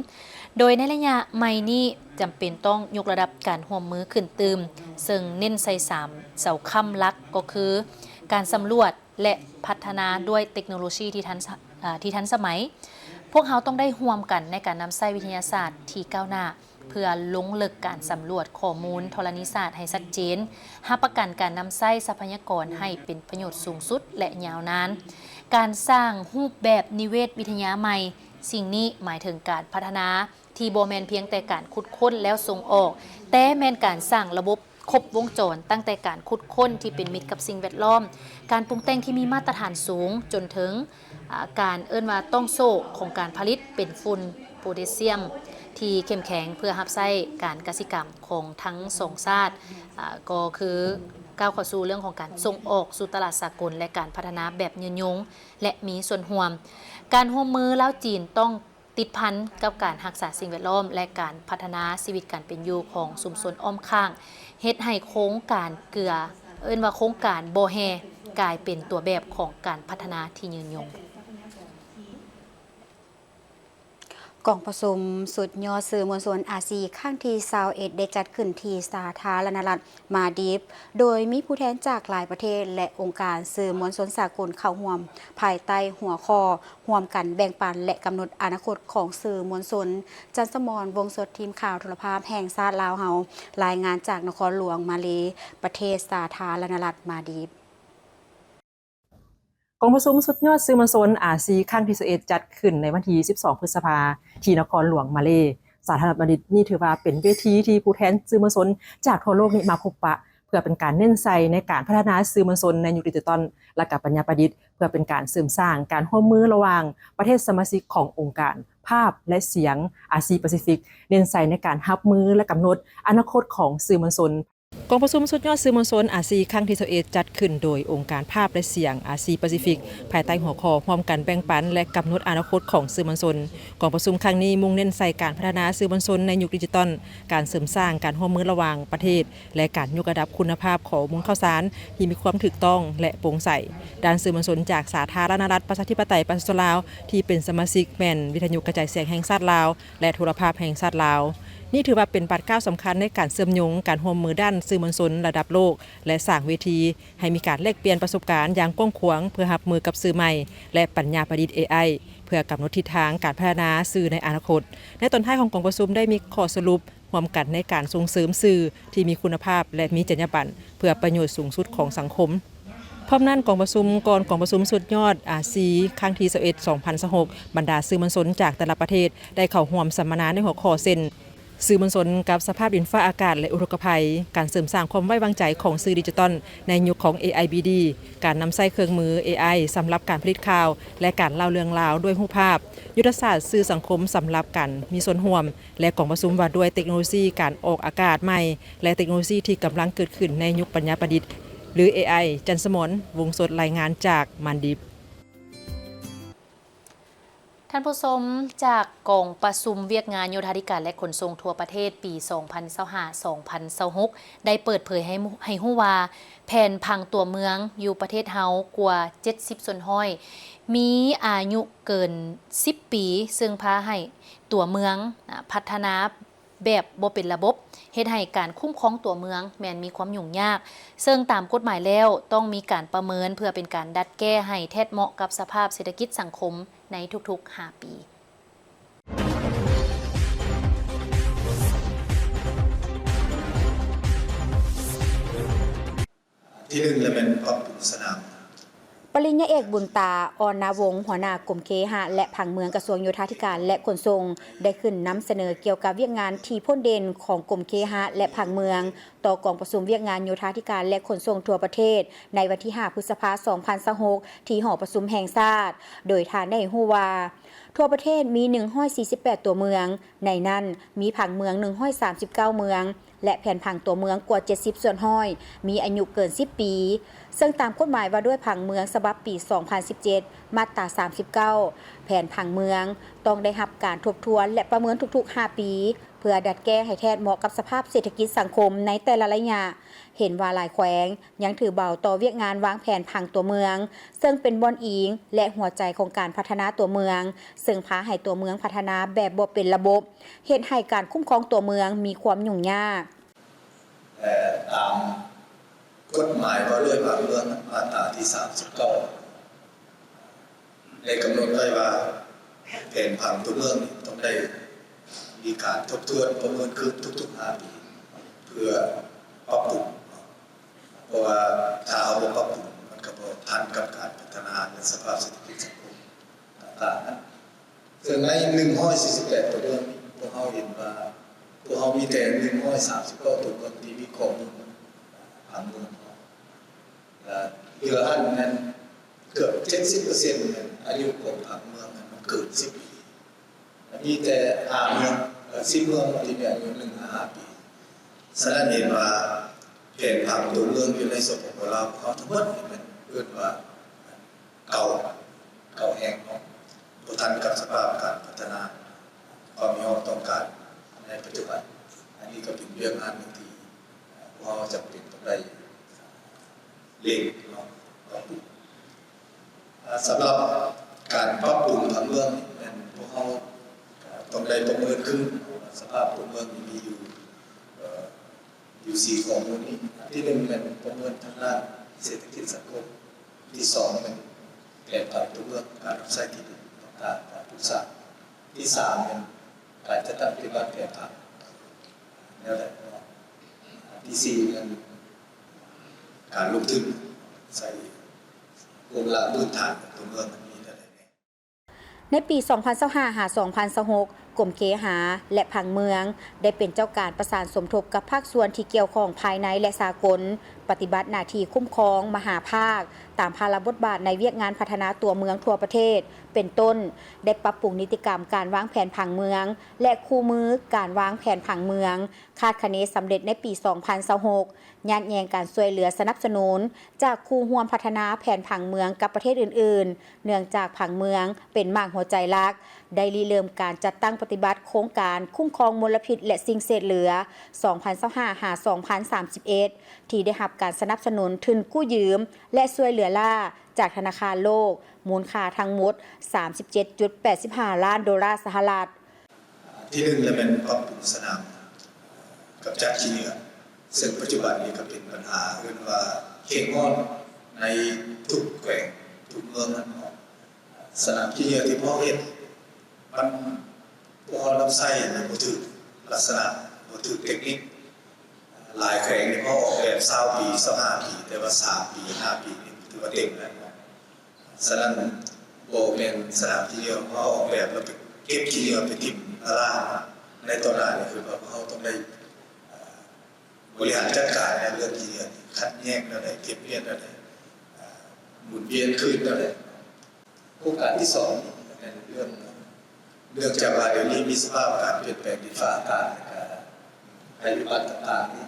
โดยในระยะใหม่นี้จำเป็นต้องยกระดับการร่วมมือขึ้นตืมซึ่งเน้นใส่3เสาค้ำหลักก็คือการสำรวจและพัฒนาด้วยเทคโนโลยีที่ทันสมัยพวกเขาต้องได้ร่วมกันในการนำใช้วิทยาศาสตร์ที่ก้าวหน้าเพื่อลงลึกการสำรวจข้อมูลธรณีศาสตร์ให้ชัดเจนรับประกันการนำใช้ทรัพยากรให้เป็นประโยชน์สูงสุดและยาวนานการสร้างรูปแบบนิเวศวิทยาใหม่สิ่งนี้หมายถึงการพัฒนาที่บ่แม่นเพียงแต่การขุดค้นแล้วส่งออกแต่แม่นการสร้างระบบครบวงจรตั้งแต่การขุดค้นที่เป็นมิตรกับสิ่งแวดล้อมการปรุงแต่งที่มีมาตรฐานสูงจนถึงการว่าต้องโซ่ของการผลิตเป็นฝุ่นโพแทสเซียมที่เข้มแข็งเพื่อรับใช้การกสิกรรมของทั้งสองชาติก็คือก้าวเข้าสู่เรื่องของการส่งออกสู่ตลาดสากลและการพัฒนาแบบยืนยงและมีส่วนร่วมการร่วมมือลาวจีนต้องติดพันกับการรักษาสิ่งแวดล้อมและการพัฒนาชีวิตการเป็นอยู่ของชุมชนอ้อมข้างเฮ็ดให้โครงการเกลือว่าโครงการโบแฮกลายเป็นตัวแบบของการพัฒนาที่ยืนยงกองประชุมสุดยอดสื่อมวลชนอาซีข้างที่21ได้จัดขึ้นที่สาธารณรัฐมาดีฟโดยมีผู้แทนจากหลายประเทศและองค์การสื่อมวลชนสากลเข้าร่วมภายใต้หัวข้อร่วมกันแบ่งปันและกำหนดอนาคตของสื่อมวลชนจันทร์สมรวงศ์สดทีมข่าวโทรภาพแห่งชาติลาวเฮารายงานจากนครหลวงมาเลประเทศสาธารณรัฐมาดีฟกองประชุมสุดยอดสื่อมวลชนอาซีครั้งที่11จัดขึ้นในวันที่12 พฤษภาคมที่นครหลวงมาเลสาธารณรัฐมาเลนี่ถือว่าเป็นเวทีที่ผู้แทนสื่อมวลชนจากทั่วโลกนี้มาพบปะเพื่อเป็นการเน้นใส่ในการพัฒนาสื่อมวลชนในยุคดิจิทัลและกับปัญญาประดิษฐ์เพื่อเป็นการเสริมสร้างการร่วมมือระหว่างประเทศสมาชิกขององค์การภาพและเสียงอาซีแปซิฟิกเน้นใส่ในการรับมือและกำหนดอนาคตของสื่อมวลชน กองประชุมสุดยอดสื่อมวลชนอาซีครั้งที่21จัดขึ้นโดยองค์การภาพและเสียงอาซีแปซิฟิกภายใต้หัวข้อร่วมกันแบ่งปันและกำหนดอนาคตของสื่อมวลชนกองประชุมครั้งนี้มุ่งเน้นใส่การพัฒนาสื่อมวลชนในยุคดิจิทัลการเสริมสร้างการร่วมมือระหว่างประเทศและการยกระดับคุณภาพข้อมูลข่าวสารที่มีความถูกต้องและโปร่งใสด้านสื่อมวลชนจากสาธารณรัฐประชาธิปไตยประชาชนลาวที่เป็นสมาชิกแม่นวิทยุกระจายเสียงแห่งชาติลาวและโทรภาพแห่งชาติลาวนี่ถือว่าเป็นปัจจัยสำคัญในการเชื่อมโยงการร่วมมือด้านสื่อมวลชนระดับโลกและสร้างเวทีให้มีการแลกเปลี่ยนประสบการณ์อย่างกว้างขวางเพื่อรับมือกับสื่อใหม่และปัญญาประดิษฐ์ AI เพื่อกำหนดทิศทางการพัฒนาสื่อในอนาคตในตอนท้ายของกองประชุมได้มีข้อสรุปร่วมกันในการส่งเสริมสื่อที่มีคุณภาพและมีจรรยาบรรณเพื่อประโยชน์สูงสุดของสังคมพร้อมนั้นกองประชุมกองประชุมสุดยอดอาซีครั้งที่21 2026บรรดาสื่อมวลชนจากแต่ละประเทศได้เข้าร่วมสัมมนาในหัวข้อเส้นสื่อมวลชนกับสภาพดินฟ้าอากาศและอุทกภัยการเสริมสร้างความไว้วางใจของสื่อดิจิทัลในยุคของ AIBD การนำใช้เครื่องมือ AI สำหรับการผลิตข่าวและการเล่าเรื่องราวด้วยรูปภาพยุทธศาสตร์สื่อสังคมสำหรับการมีส่วนร่วมและกองประชุมว่าด้วยเทคโนโลยีการออกอากาศใหม่และเทคโนโลยีที่กำลังเกิดขึ้นในยุคปัญญาประดิษฐ์หรือ AI จันทร์สมรวงศ์สดรายงานจากมันดิบท่านผู้ชมจากกองประชุมเวียกงานโยธาธิการและขนส่งทั่วประเทศปี 2025-2026 ได้เปิดเผยให้ฮู้ว่าแผนพังตัวเมืองอยู่ประเทศเฮากว่า 70 ส่วนห้อยมีอายุเกิน 10 ปีซึ่งพาให้ตัวเมืองพัฒนาแบบบ่เป็นระบบเฮ็ดให้การคุ้มครองตัวเมืองแม้นมีความยุ่งยากซึ่งตามกฎหมายแล้วต้องมีการประเมินเพื่อเป็นการดัดแก้ให้แทดเหมาะกับสภาพเศรษฐกิจสังคมในทุกๆ 5 ปีที่หนึ่งเลยเป็นปรับปรุงสนามปริญญาเอกบุญตาออนนาวงศ์หัวหน้ากรมเคหะและผังเมืองกระทรวงโยธาธิการและขนส่งได้ขึ้นนำเสนอเกี่ยวกับเวียกงานที่พ้นเด่นของกรมเคหะและผังเมืองต่อกองประชุมเวียกงานโยธาธิการและขนส่งทั่วประเทศในวันที่ 5 พฤษภาคม 2026 ที่หอประชุมแห่งชาติโดยท่านได้ฮู้ว่าทั่วประเทศมี148ตัวเมืองในนั้นมีผังเมือง139เมืองและแผนผังตัวเมืองกว่า70ส่วนห้อยมีอายุเกิน10ปีซึ่งตามกฎหมายว่าด้วยผังเมืองฉบับปี 2017 มาตรา 39 แผนผังเมืองต้องได้รับการทบทวนและประเมินทุกๆ 5 ปีเพื่อดัดแก้ให้แทนเหมาะกับสภาพเศรษฐกิจสังคมในแต่ละระยะเห็นว่าหลายแขวงยังถือเบาต่อเวียกงานวางแผนผังตัวเมืองซึ่งเป็นบ่อนอิงและหัวใจของการพัฒนาตัวเมืองซึ่งพาให้ตัวเมืองพัฒนาแบบบ่เป็นระบบเฮ็ดให้การคุ้มครองตัวเมืองมีความยุ่งยากตามกฎหมายว่าด้วยผังเมืองมาตราที่ 39ได้กำหนดไว้ว่าแผนผังตัวเมืองต้องได้มีการทบทวนประเมินขึ้นทุกๆ 5 ปีเพื่อปรับปรุงเพราะว่าถ้าเอาบ่ปรับปรุงมันก็บ่ทันกับการพัฒนาและสภาพเศรษฐกิจสังคมต่างๆนะซึ่งใน148ตัวเมืองพวกเราเห็นว่าพวกเรามีแต่139ตัวเมืองที่มีข้อมูลผังเมืองเหลืออันนั้นเกือบ 70% นั้นอายุของผังเมืองมันเกิน10 ปีมีแต่5เมือง10 เมืองที่มีอายุ1-5 ปีฉะนั้นเห็นว่าแผนผังตัวเมืองอยู่ในสปปลาวเขาทั้งหมดมันเกิดว่าเก่าแห้งเนาะบ่ทันกับสภาพการพัฒนาความมีความต้องการในปัจจุบันอันนี้ก็เป็นเรื่องอันหนึ่งที่เราจะเป็นต้องได้เร่งเนาะสำหรับการปรับปรุงผังเมืองนั้นพวกเราต้องได้ประเมินขึ้นสภาพตัวเมืองมีอยู่4ข้อมูลนี้ที่1เป็นประเมินทางด้านเศรษฐกิจสังคมที่2เป็นแผนผังตัวเมืองการรับใช้ที่ดินต่างๆการปลูกสร้างที่3เป็นการจัดตั้งปฏิบัติแผนผังแล้วแหละที่4เป็นการลงทุนใส่วงละพื้นฐานของตัวเมืองมันมีอะไรในปี 2025-2026 กรมเคหะและผังเมืองได้เป็นเจ้าการประสานสมทบกับภาคส่วนที่เกี่ยวข้องภายในและสากล ปฏิบัติหน้าที่คุ้มครองมหาภาคตามภาระบทบาทในเวียกงานพัฒนาตัวเมืองทั่วประเทศเป็นต้นได้ปรับปรุงนิติกรรมการวางแผนผังเมืองและคู่มือการวางแผนผังเมืองคาดคะเนสำเร็จในปี 2026 ญาติแยงการช่วยเหลือสนับสนุนจากคู่ร่วมพัฒนาแผนผังเมืองกับประเทศอื่นๆเนื่องจากผังเมืองเป็นมากหัวใจหลักได้ริเริ่มการจัดตั้งปฏิบัติโครงการคุ้มครองมลพิษและสิ่งเศษเหลือ 2025-2031 ที่ได้รับการสนับสนุนทุนกู้ยืมและช่วยเหลือล่าจากธนาคารโลกมูลค่าทั้งหมด 37.85 ล้านดอลลาร์สหรัฐที่หนึ่งเลยเป็นปรับปรุงสนามกับจัดขี้เหงื่อซึ่งปัจจุบันนี้ก็เป็นปัญหาเรื่องว่าเข่งงอนในทุกแขวงทุกเมืองนั้นสนามขี้เหงื่อที่พ่อเห็นมันพอลำไส้ในบ่ถือลักษณะบ่ถือเทคนิคหลายแขวงในพ่อออกแบบ20 ปี25 ปีแต่ว่า3 ปี 5 ปีนี่ถือว่าเต็มแล้วฉะนั้นโบเป็นสนามขี้เหงื่อพ่อออกแบบแล้วไปเก็บขี้เหงื่อไปทิ่มล่างในตอนนั้นนี่คือว่าเขาต้องได้บริหารจัดการในเรื่องขี้เหงื่อคัดแยกแล้วได้เก็บเลียนแล้วได้หมุนเวียนคืนแล้วได้โครงการที่2เป็นเรื่องจากว่าเดี๋ยวนี้มีสภาพการเปลี่ยนแปลงดินฟ้าอากาศภัยพิบัติต่างๆนี่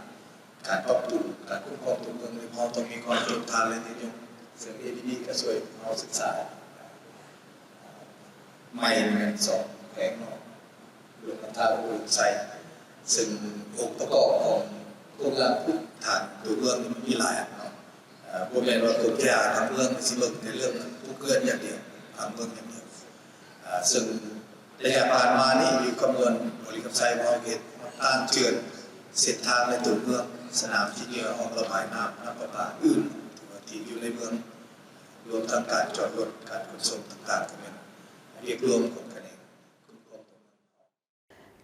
การปรับปรุงการคุ้มครองตัวเมืองโดยเฉพาะต้องมีความทนทานและนิยมซึ่ง ADB ก็ช่วยเราศึกษาไม่เหมือน2แผงเนาะรวมทั้งท่าอุดใส่ซึ่งองค์ประกอบของโครงการพื้นฐานตัวเมืองมันมีหลายเนาะพวกแม่นว่าตัวแก่ทางเมืองสิเบิ่งในเรื่องผู้เกินอย่างเดียวทางเมืองอย่างเดียวซึ่งระยะผ่านมานี่อยู่คำนวณบริกรรมไซมอเกตต้านเจือนเส้นทางในตัวเมืองสนามที่เหนือห้องระบายน้ำประปาอื่นที่อยู่ในเมืองรวมทั้งการจอดรถการขนส่งต่างๆก็เป็นเรียกรวมของกันเอง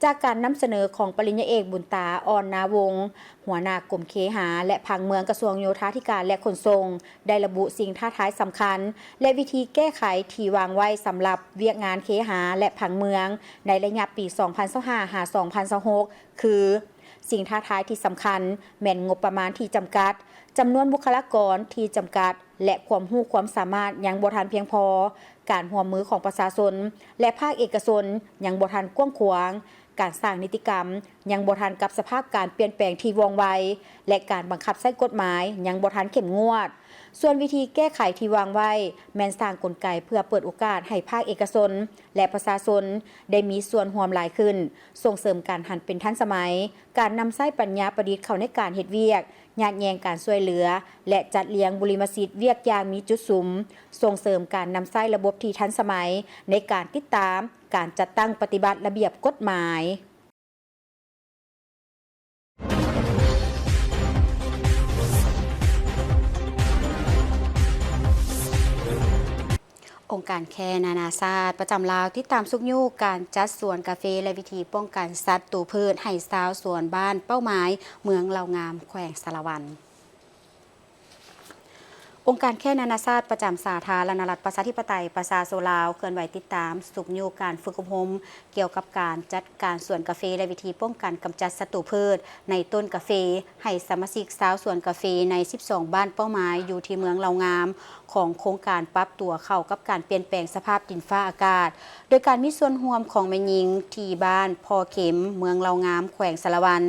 จากการนำเสนอของปริญญาเอกบุญตาอ่อนนาวงศ์หัวหน้ากรมเคหะและผังเมืองกระทรวงโยธาธิการและขนส่งได้ระบุสิ่งท้าทายสำคัญและวิธีแก้ไขที่วางไว้สำหรับเวียกงานเคหะและผังเมืองในระยะปี 2025-2026 คือสิ่งท้าทายที่สำคัญแม่นงบประมาณที่จำกัดจำนวนบุคลากรที่จำกัดและความรู้ความสามารถยังบ่ทันเพียงพอการร่วมมือของประชาชนและภาคเอกชนยังบ่ทันกว้างขวางการสร้างนิติกรรมยังบ่ทันกับสภาพการเปลี่ยนแปลงที่ว่องไวและการบังคับใช้กฎหมายยังบ่ทันเข้มงวดส่วนวิธีแก้ไขที่วางไว้แม่นสร้างกลไกเพื่อเปิดโอกาสให้ภาคเอกชนและประชาชนได้มีส่วนร่วมหลายขึ้นส่งเสริมการหันเป็นทันสมัยการนำใช้ปัญญาประดิษฐ์เข้าในการเฮ็ดเวียกญาติแยงการช่วยเหลือและจัดเลี้ยงบุริมสิทธิ์เวียกอย่างมีจุดสุมส่งเสริมการนำใช้ระบบที่ทันสมัยในการติดตามการจัดตั้งปฏิบัติระเบียบกฎหมายองค์การแคนานาชาติประจำลาวที่ตามสุกยูการจัดสวนกาแฟและวิธีป้องกันสัตว์ตูพืชให้ชาวสวนบ้านเป้าหมายเมืองเหล่างามแขวงสารวันองค์การแค่นานาชาติประจำสาธารณรัฐประชาธิปไตยประชาชนลาวเคลื่อนไหวติดตามสุกยูการฝึกอบรมเกี่ยวกับการจัดการสวนกาแฟและวิธีป้องกันกำจัดศัตรูพืชในต้นกาแฟให้สมาชิกชาวสวนกาแฟใน12บ้านเป้าหมายอยู่ที่เมืองเหล่างามของโครงการปรับตัวเข้ากับการเปลี่ยนแปลงสภาพดินฟ้าอากาศโดยการมีส่วนร่วมของแม่หญิงที่บ้านพอเข็มเมืองเหล่างามแขวงสารวัน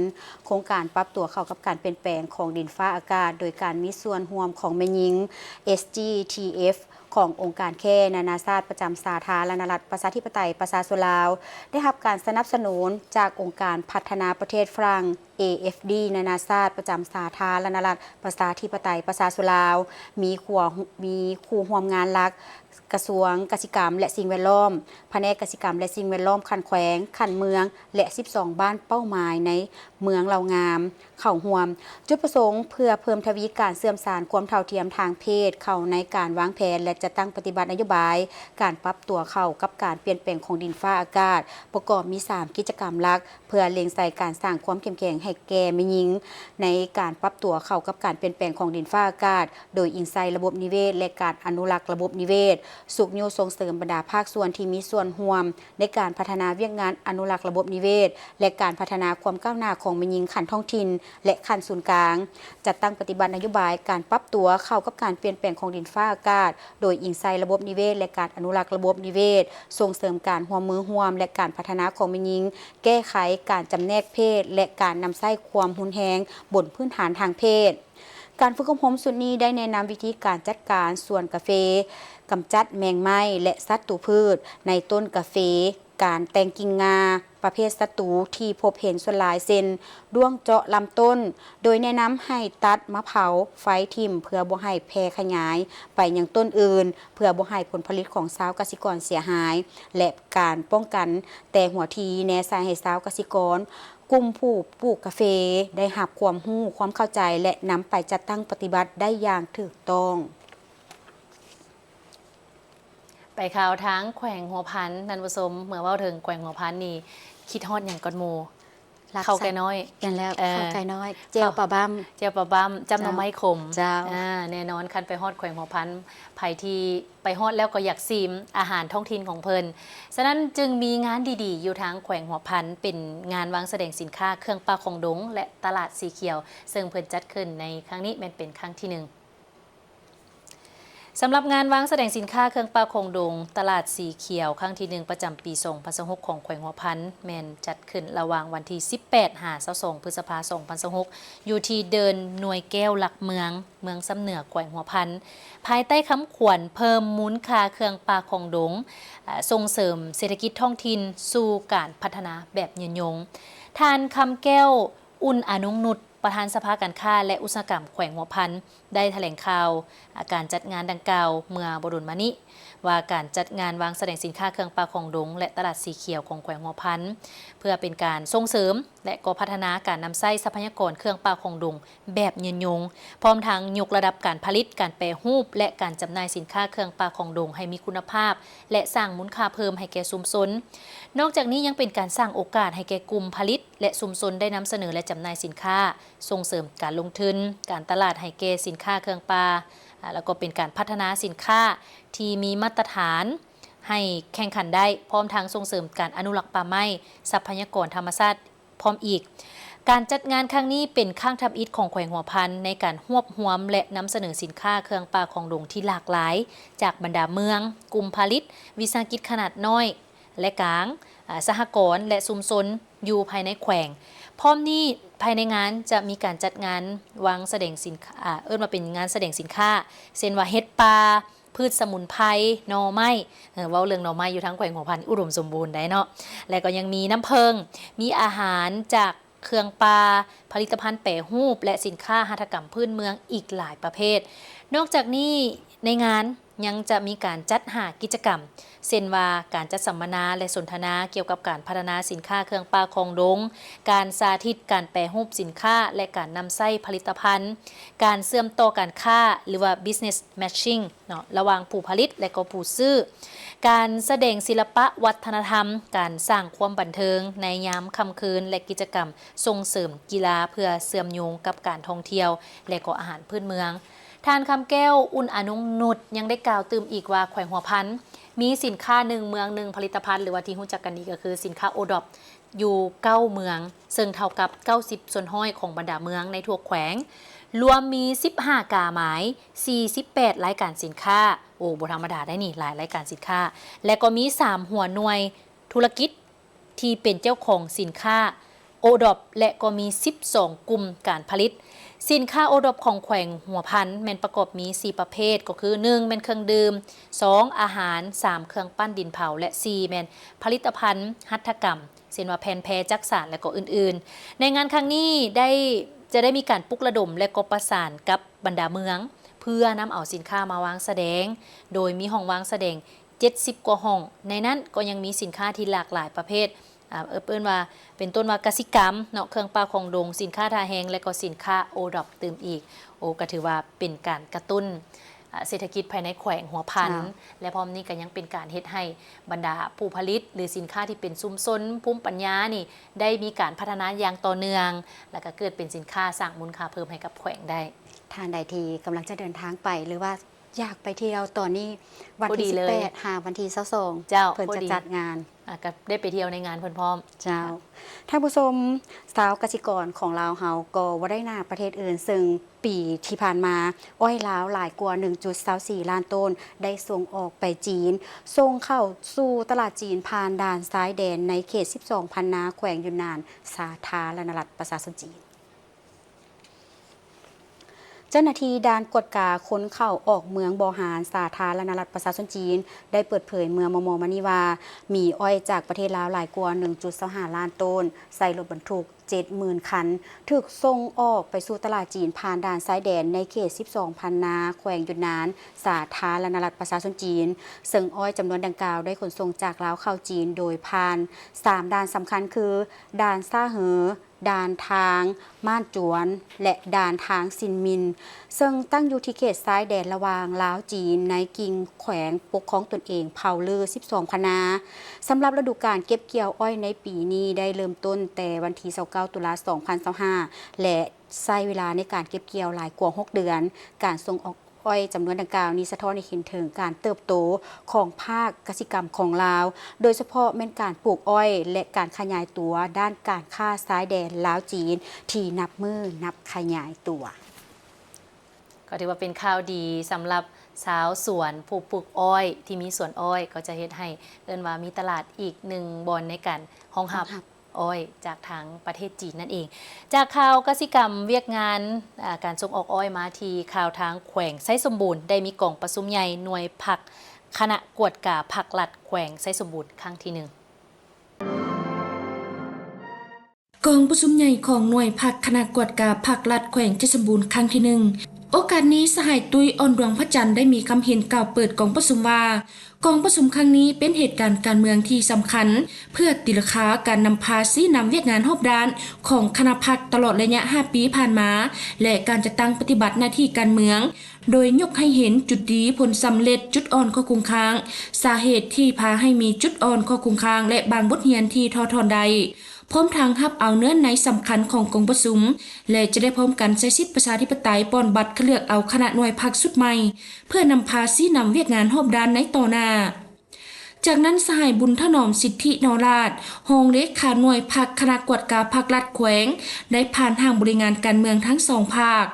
โครงการปรับตัวเข้ากับการเปลี่ยนแปลงของดินฟ้าอากาศโดยการมีส่วนร่วมของแม่หญิง SGTF ขององค์การแค่นานาชาติประจำสาธารณรัฐประชาธิปไตยประชาชนลาวได้รับการสนับสนุนจากองค์การพัฒนาประเทศฝรั่ง AFD นานาชาติประจำสาธารณรัฐประชาธิปไตยประชาชนลาวมีคู่ร่วมงานหลักกระทรวงกสิกรรมและสิ่งแวดล้อมแผนกกสิกรรมและสิ่งแวดล้อมคันแขวงคันเมืองและ12บ้านเป้าหมายในเมืองเหล่างามเข้าร่วมจุดประสงค์เพื่อเพิ่มทวีการเสื่อมสารความเท่าเทียมทางเพศเข้าในการวางแผนและจัดตั้งปฏิบัตินโยบายการปรับตัวเข้ากับการเปลี่ยนแปลงของดินฟ้าอากาศประกอบมี3กิจกรรมหลักเพื่อเล็งใส่การสร้างความเข้มแข็ง ให้แก่แม่หญิงในการปรับตัวเข้ากับการเปลี่ยนแปลงของดินฟ้าอากาศโดยอิงใส่ระบบนิเวศและการอนุรักษ์ระบบนิเวศสุขนิวส่งเสริมบรรดาภาคส่วนที่มีส่วนร่วมในการพัฒนาเวียกงานอนุรักษ์ระบบนิเวศและการพัฒนาความก้าวหน้าของแม่หญิงขันท้องถิ่นและขันศูนย์กลางจัดตั้งปฏิบัตินโยบายการปรับตัวเข้ากับการเปลี่ยนแปลงของดินฟ้าอากาศโดยอิงใส่ระบบนิเวศและการอนุรักษ์ระบบนิเวศส่งเสริมการร่วมมือร่วมและการพัฒนาของแม่หญิงแก้ไขการจำแนกเพศและการนำใช้ความรุนแรงบนพื้นฐานทางเพศการฝึกอบรมสุดนี้ได้แนะนำวิธีการจัดการสวนกาแฟกำจัดแมงไม้และศัตรูพืชในต้นกาแฟการแต่งกิ่งงาประเภทศัตรูที่พบเห็นส่วนหลายเช่นด้วงเจาะลำต้นโดยแนะนำให้ตัดมะเผาไฟทิ่มเพื่อบ่ให้แพร่ขยายไปยังต้นอื่นเพื่อบ่ให้ผลผลิตของชาวเกษตรกรเสียหายและการป้องกันแต่หัวทีแนสายให้ชาวเกษตรกรกลุ่มผู้ปลูกกาแฟได้รับความรู้ความเข้าใจและนำไปจัดตั้งปฏิบัติได้อย่างถูกต้องไปข่าวทั้งแขวงหัวพันนันผสมเมื่อว่าถึงแขวงหัวพันนี่คิดฮอดอย่างก่อนหมู่เข้าไก่น้อย กันแล้วเข้าไก่น้อยเจียวปลาบ้ํเจียวปลาบ้มจำหน่อไม้ขม เจ้า แน่นอนคันไปฮอดแขวงหัวพันไผที่ไปฮอดแล้วก็อยากซิมอาหารท้องถิ่นของเพิ่นฉะนั้นจึงมีงานดีๆอยู่ทางแขวงหัวพันเป็นงานวางแสดงสินค้าเครื่องปลาของดงและตลาดสีเขียวซึ่งเพิ่นจัดขึ้นในครั้งนี้เป็นครั้งที่1สำหรับงานวางแสดงสินค้าเครื่องปลาคงดงตลาดสีเขียวครั้งที่1ประจำปี2026ของแขวงหัวพันแมนจัดขึ้นระหว่างวันที่18 22 พฤษภาคม2026อยู่ที่เดินหน่วยแก้วหลักเมืองสำเหนือแขวงหัวพันภายใต้คำขวัญเพิ่มมูลค่าเครื่องปลาคงดงส่งเสริมเศรษฐกิจท้องถิ่นสู่การพัฒนาแบบยืนยงทานคำแก้วอุ่นอนุนุชประธานสภาการค้าและอุตสาหกรรมแขวงหัวพันได้แถลงข่าวการจัดงานดังกล่าวเมื่อบ่ดนมานี้ว่าการจัดงานวางแสดงสินค้าเครื่องปลาของดงและตลาดสีเขียวของแขวงหัวพันเพื่อเป็นการส่งเสริมและก็พัฒนาการนำใช้ทรัพยากรเครื่องปลาของดงแบบยืนยงพร้อมทั้งยกระดับการผลิตการแปรรูปและการจำหน่ายสินค้าเครื่องปลาของดงให้มีคุณภาพและสร้างมูลค่าเพิ่มให้แก่ชุมชนนอกจากนี้ยังเป็นการสร้างโอกาสให้แก่กลุ่มผลิตและชุมชนได้นำเสนอและจำหน่ายสินค้าส่งเสริมการลงทุนการตลาดให้แก่สินค้าเครื่องปลาแล้วก็เป็นการพัฒนาสินค้าที่มีมาตรฐานให้แข่งขันได้พร้อมทั้งส่งเสริมการอนุรักษ์ป่าไม้ทรัพยากรธรรมชาติพร้อมอีกการจัดงานครั้งนี้เป็นข้างทำอิฐของแขวงหัวพันในการรวบรวมและนำเสนอสินค้าเครื่องปลาของดงที่หลากหลายจากบรรดาเมืองกลุ่มผลิตวิสาหกิจขนาดน้อยและกลางสหกรณ์และชุมชนอยู่ภายในแขวงพร้อมนี้ภายในงานจะมีการจัดงานวางแสดงสินค้ามาเป็นงานแสดงสินค้าเช่นว่าเฮ็ดปลาพืชสมุนไพรหน่อไม้เว้าเรื่องหน่อไม้อยู่ทั้งแขวงหัวพันอุดมสมบูรณ์ได้เนาะและก็ยังมีน้ำเพิงมีอาหารจากเครื่องปลาผลิตภัณฑ์แปรรูปและสินค้าหัตถกรรมพื้นเมืองอีกหลายประเภทนอกจากนี้ในงานยังจะมีการจัดหากิจกรรมเช่นว่าการจัดสัมมนาและสนทนาเกี่ยวกับการพัฒนาสินค้าเครื่องปลาของดงการสาธิตการแปรรูปสินค้าและการนำใช้ผลิตภัณฑ์การเชื่อมต่อการค้าหรือว่า business matching เนาะระหว่างผู้ผลิตและก็ผู้ซื้อการแสดงศิลปะวัฒนธรรมการสร้างความบันเทิงในยามค่ำคืนและกิจกรรมส่งเสริมกีฬาเพื่อเชื่อมโยงกับการท่องเที่ยวและก็อาหารพื้นเมืองทานคำแก้วอุ่นอนุนุชยังได้กล่าวตื่มอีกว่าแขวงหัวพันมีสินค้า1เมือง1ผลิตภัณฑ์หรือว่าที่รู้จักกันดีก็คือสินค้าโอดอปอยู่9เมืองซึ่งเท่ากับ90ส่วนห้อยของบรรดาเมืองในทั่วแขวงรวมมี15กาหมาย48รายการสินค้าโอ้บ่ธรรมดาได้นี่หลายรายการสินค้าและก็มี3หัวหน่วยธุรกิจที่เป็นเจ้าของสินค้าโอดอปและก็มี12กลุ่มการผลิตสินค้าโอดอปของแขวงหัวพันแม่นประกอบมี4ประเภทก็คือ1แม่นเครื่องดื่ม2อาหาร3เครื่องปั้นดินเผาและ4แม่นผลิตภัณฑ์หัตถกรรมเช่นว่าแผ่นแพรจักสานและก็อื่นๆในงานครั้งนี้จะได้มีการปลุกระดมและก็ประสานกับบรรดาเมืองเพื่อนำเอาสินค้ามาวางแสดงโดยมีห้องวางแสดง70กว่าห้องในนั้นก็ยังมีสินค้าที่หลากหลายประเภทเปิ้นว่าเป็นต้นว่ากสิกรรมเนาะเครื่องปลาของดงสินค้าทาแหงและก็สินค้าโอดอปตื่มอีกโอ้ก็ถือว่าเป็นการกระตุ้น เศรษฐกิจภายในแขวงหัวพันและพร้อมนี้ก็ยังเป็นการเฮ็ดให้บรรดาผู้ผลิตหรือสินค้าที่เป็นชุมชนภูมิปัญญานี่ได้มีการพัฒนาอย่างต่อเนื่องแล้วก็เกิดเป็นสินค้าสร้างมูลค่าเพิ่มให้กับแขวงได้ทานใดทีกำลังจะเดินทางไปหรือว่าอยากไปเที่ยวตอนนี้วันที่18หาวันที่22เจ้าเพิ่นจะจัดงานก็ได้ไปเที่ยวในงานเพิ่นพร้อมเจ้าท่านผู้ชมสาวกสิกรของลาวเฮาก็บ่ได้หน้าประเทศอื่นซึ่งปีที่ผ่านมาอ้อยลาวหลายกว่า 1.24 ล้านต้นได้ส่งออกไปจีนส่งเข้าสู่ตลาดจีนผ่านด่านซ้ายแดนในเขต 12 พันนาแขวงยูนนานสาธารณรัฐประชาชนจีนเจ้าหน้าที่ด่านกวดกาค้นเข้าออกเมืองบอหารสาธารณรัฐประชาชนจีนได้เปิดเผยเมืองมมมานิวามีอ้อยจากประเทศลาวหลายกว่า 1.25 ล้านต้นใส่รถบรรทุก 70,000 คันถูกส่งออกไปสู่ตลาดจีนผ่านด่านซ้ายแดนในเขต 12 พันนาแขวงยูนนานสาธารณรัฐประชาชนจีนซึ่งอ้อยจำนวนดังกล่าวได้ขนส่งจากลาวเข้าจีนโดยผ่าน3ด่านสำคัญคือด่านซ่าเหอด่านทางม่านจวนและด่านทางซินมินซึ่งตั้งอยู่ที่เขตซ้ายแดนระหว่างลาวจีนในกิ่งแขวงปกครองตนเองเผาลือ 12 พันนาสำหรับฤดูกาลเก็บเกี่ยวอ้อยในปีนี้ได้เริ่มต้นแต่วันที่29 ตุลาคม 2025และใช้เวลาในการเก็บเกี่ยวหลายกว่า 6 เดือนการส่งออกอ้อยจำนวนดังกล่าวนี้สะท้อนให้เห็นถึงการเติบโตของภาคกสิกรรมของลาวโดยเฉพาะแม่นการปลูกอ้อยและการขยายตัวด้านการค้าซ้ายแดนลาวจีนที่นับมือนับขยายตัวก็ถือว่าเป็นข่าวดีสำหรับชาวสวนผู้ปลูกอ้อยที่มีสวนอ้อยก็จะเฮ็ดให้เอิ้นว่ามีตลาดอีกหนึ่งบอนในการห้องหับอ้อยจากทางประเทศจีนนั่นเองจากข่าวกสิกรรมเวียกงานการส่งออกอ้อยมาที่ข่าวทางแขวงไซสมบูรณ์ได้มีกล่องประชุมใหญ่หน่วยผักคณะกวดกาผักลัดแขวงไซสมบูรณ์ครั้งที่1กองประชุมใหญ่ของหน่วยผักคณะกวดกาผักลัดแขวงไซสมบูรณ์ครั้งที่1โอกาสนี้สหายตุ้ยอ่อนดวงพระจันทร์ได้มีคำเห็นกล่าวเปิดกองประชุมว่ากองประชุมครั้งนี้เป็นเหตุการณ์การเมืองที่สำคัญเพื่อตีราคาการนำภาษีนำเวียกงานรอบด้านของคณะพรรคตลอดระยะ5 ปีผ่านมาและการจะตั้งปฏิบัติหน้าที่การเมืองโดยยกให้เห็นจุดดีผลสำเร็จจุดอ่อนข้อคงค้างสาเหตุที่พาให้มีจุดอ่อนข้อคงค้างและบางบทเรียนที่ท้อถอนใดพร้อมทางรับเอาเนื้อในสำคัญของกองประชุมและจะได้พร้อมกันใช้สิทธิประชาธิปไตยป้อนบัตรเลือกเอาคณะหน่วยพรรคสุดใหม่เพื่อนำภาษีนำเวียกงานรอบด้านในต่อหน้าจากนั้นสหายบุญถนอมสิทธินราชรองเลขาหน่วยพรรคคณะกวดกาผักลัดแขวงได้ผ่านทางบริงานการเมืองทั้ง2 ภาค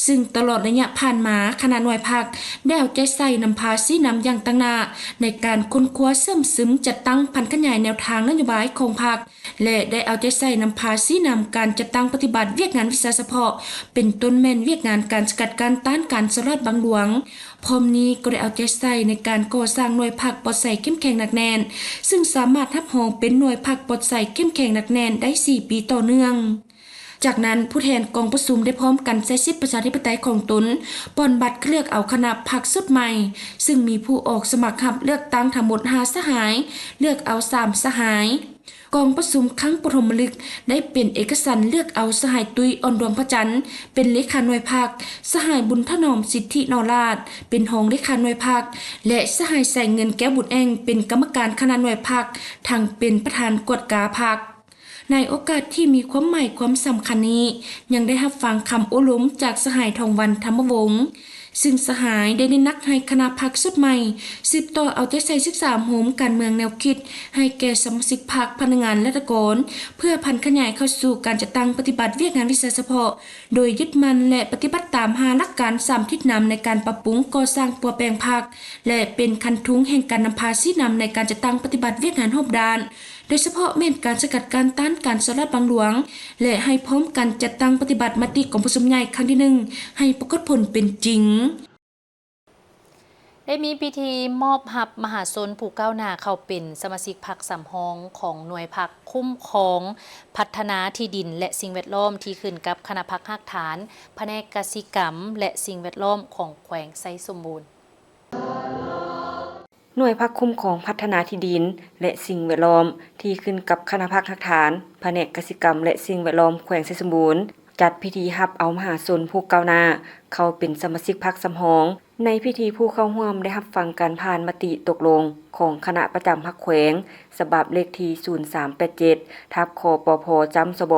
ซึ่งตลอดระยะผ่านมาคณะหน่วยพรรคได้เอาใจใส่นำภาษีนำอย่างตั้งหน้าในการค้นคว้าเสริมซึมจัดตั้งพันขยายแนวทางนโยบายของพรรคและได้เอาใจใส่นำภาษีนำการจัดตั้งปฏิบัติเวียกงานวิชาเฉพาะเป็นต้นแม่นเวียกงานการสกัดกั้นต้านการสลัดบางหลวงพร้อมนี้ก็ได้เอาใจใส่ในการก่อสร้างหน่วยพรรคปลอดใส่เข้มแข็งหนักแน่นซึ่งสามารถรับรองเป็นหน่วยพรรคปลอดใส่เข้มแข็งหนักแน่นได้4 ปีต่อเนื่องจากนั้นผู้แทนกองประชุมได้พร้อมกันใช้สิทธิประชาธิปไตยของตนป้อนบัตรเลือกเอาคณะพรรคสุดใหม่ซึ่งมีผู้ออกสมัครรับเลือกตั้งทั้งหมด5 สหายเลือกเอา3 สหายกองประชุมครั้งปฐมฤกษ์ได้เป็นเอกสารเลือกเอาสหายตุ้ยอ่อนดวงพระจันทร์เป็นเลขาหน่วยพรรคสหายบุญถนอมสิทธินราชเป็นรองเลขาหน่วยพรรคและสหายใส่เงินแก้วบุตรแองเป็นกรรมการคณะหน่วยพรรคทั้งเป็นประธานกวดกาพรรคในโอกาสที่มีความหมายความสำคัญนี้ยังได้รับฟังคำโอล้มจากสหายทองวันธรรมวงศ์ซึ่งสหายได้นักให้คณะพรรคสุดใหม่สืบต่อเอาใจใส่ศึกษาโหมการเมืองแนวคิดให้แก่สมาชิกพรรคพนักงานและตะโกนเพื่อพันขยายเข้าสู่การจัดตั้งปฏิบัติเวียกงานวิชาเฉพาะโดยยึดมั่นและปฏิบัติตาม5 หลักการ3 ทิศนำในการปรับปรุงก่อสร้างปัวแปลงพรรคและเป็นคันทุงแห่งการนำภาษีนำในการจัดตั้งปฏิบัติเวียกงานรอบด้านโดยเฉพาะแม่นการสกัดการต้านการสลัดบางหลวงและให้พร้อมกันจัดตั้งปฏิบัติมติของประชุมใหญ่ครั้งที่1ให้ปรากฏผลเป็นจริงได้มีพิธีมอบหับมหาชนผู้ก้าวหน้าเข้าเป็นสมาชิกพรรคสำรองของหน่วยพรรคคุ้มครองพัฒนาที่ดินและสิ่งแวดล้อมที่ขึ้นกับคณะพรรครากฐานแผนกกสิกรรมและสิ่งแวดล้อมของแขวงไซสมบูรณ์หน่วยพรรคคุ้มครองพัฒนาที่ดินและสิ่งแวดล้อมที่ขึ้นกับคณะพรรครากฐานแผนกกสิกรรมและสิ่งแวดล้อมแขวงไซสมบูรณ์ จัดพิธีรับเอามหาชนผู้ก้าวหน้าเข้าเป็นสมาชิกพรรคสำหองในพิธีผู้เข้าร่วมได้รับฟังการผ่านมติตกลงของคณะประจำพรรคแขวงฉบับเลขที่0387ทับคปพจำสบ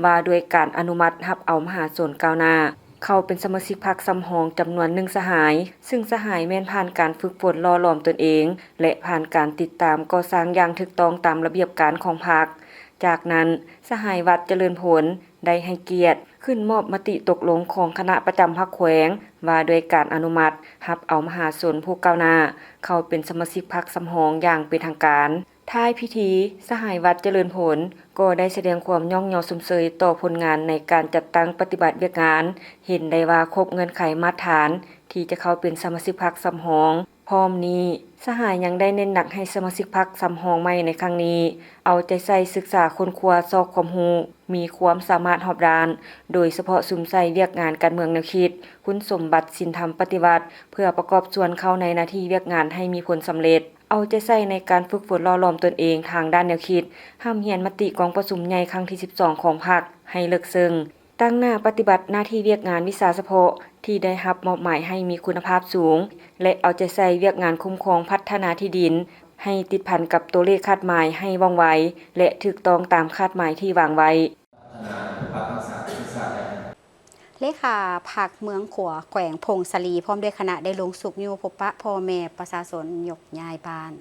ว่าด้วยการอนุมัติรับเอามหาชนก้าวหน้าเข้าเป็นสมาชิกพรรคสำหองจำนวน1สหายซึ่งสหายแม่นผ่านการฝึกฝนหล่อหลอมตนเองและผ่านการติดตามก่อสร้างอย่างถูกต้องตามระเบียบการของพรรคจากนั้นสหายวัดเจริญผลได้ให้เกียรติขึ้นมอบมติตกลงของคณะประจำพรรคแขวงว่าด้วยการอนุมัติรับเอามหาชนผู้ก้าวหน้าเข้าเป็นสมาชิกพรรคสำหองอย่างเป็นทางการท้ายพิธีสหายวัดเจริญผลก็ได้แสดงความย่องยอสมเสยต่อผลงานในการจัดตั้งปฏิบัติเวียกงานเห็นได้ว่าครบเงื่อนไขมาตรฐานที่จะเข้าเป็นสมาชิกพรรคสำหองพร้อมนี้สหายยังได้เน้นหนักให้สมาชิกพรรคสำหองใหม่ในครั้งนี้เอาใจใส่ศึกษาค้นคว้าซอกความรู้มีความสามารถรอบด้านโดยเฉพาะซุมใส่เวียกงานการเมืองแนวคิดคุณสมบัติศีลธรรมปฏิบัติเพื่อประกอบส่วนเข้าในหน้าที่เวียกงานให้มีผลสำเร็จเอาใจใส่ในการฝึกฝนหล่อหลอมตนเองทางด้านแนวคิดห้ามเหียนมติกองประชุมใหญ่ครั้งที่12ของพรรคให้เลิกซึ่งตั้งหน้าปฏิบัติหน้าที่เวียกงานวิชาเฉพาะที่ได้รับมอบหมายให้มีคุณภาพสูงและเอาใจใส่เวียกงานคุ้มครองพัฒนาที่ดินให้ติดพันกับตัวเลขคาดหมายให้ว่องไวและถูกต้องตามคาดหมายที่วางไว้เลขาพรรคเมืองขัวแขวงพงศลีพร้อมด้วยคณะได้ลงสุขอยู่พบปะพ่อแม่ประชาชนยกย้ายบ้าน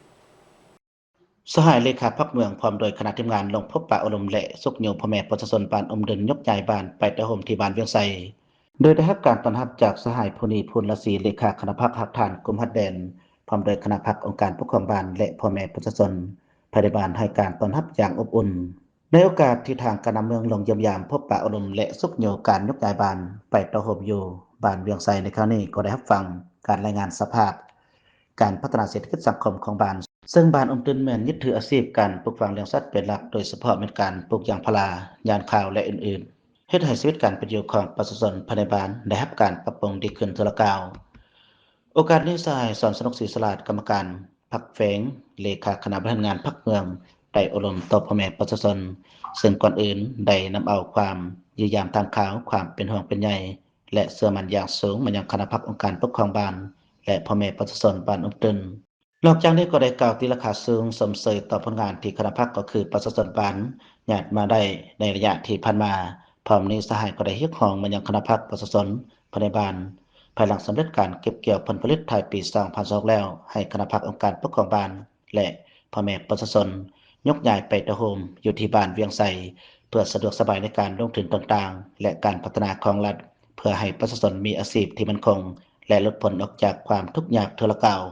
สหายเลขาพรรคเมืองพร้อมโดยคณะทีมงานลงพบปะอบรมและสุขโยมพ่อแม่ประชาชนบ้านอมเดินยกย้ายบ้านไปแต่โฮมที่บ้านเวียงไสโดยได้รับการต้อนรับจากสหายผู้นีพูนละศรีเลขาคณะพรรคหักฐานกรมหัดแดนพร้อมโดยคณะพรรคองค์การปกครองบ้านและพ่อแม่ประชาชนภายในบ้านให้การต้อนรับอย่างอบอุ่นในโอกาสที่ทางคณะเมืองลงเยี่ยมยามพบปะอบรมและสุขโยการยกย้ายบ้านไปแต่โฮมอยู่บ้านเวียงไสในครั้งนี้ก็ได้รับฟังการรายงานสภาพการพัฒนาเศรษฐกิจสังคมของบ้านซึ่งบ้านอมตื่นแม่นยึดถืออาชีพการปลูกฝังเลี้ยงสัตว์เป็นหลักโดยเฉพาะเป็นการปลูกยางพารา ยางข้าวและอื่นๆเฮ็ดให้ชีวิตการเป็นอยู่ของประชาชนภายในบ้านได้รับการปรับปรุงดีขึ้นทุกก้าวโอกาสนี้สหายสอนสนุกศรีสลาดกรรมการพรรคแฝงเลขาคณะบริหารงานพรรคเมืองได้อบรมต่อพ่อแม่ประชาชนซึ่งก่อนอื่นได้นำเอาความยืยามทางข่าวความเป็นห่วงเป็นใยและเชื่อมั่นอย่างสูงมายังคณะพรรคองค์การปกครองบ้านและพ่อแม่ประชาชนบ้านอมตื่นนอกจากนี้ก็ได้กล่าวตีราคาสูงสมเสยต่อผลงานที่คณะพรรคก็คือประชาชนบ้านญาติมาได้ในระยะที่ผ่านมาพร้อมนี้สหายก็ได้เรียกร้องมายังคณะพรรคประชาชนภายในบ้านภายหลังสำเร็จการเก็บเกี่ยวผลผลิตท้ายปี2026แล้วให้คณะพรรคองค์การปกครองบ้านและพ่อแม่ประชาชนยกย้ายไปแต่โฮมอยู่ที่บ้านเวียงไสเพื่อสะดวกสบายในการลงทุนต่างๆและการพัฒนาของรัฐเพื่อให้ประชาชนมีอาชีพที่มั่นคงและลดผลออกจากความทุกข์ยากทุรกาว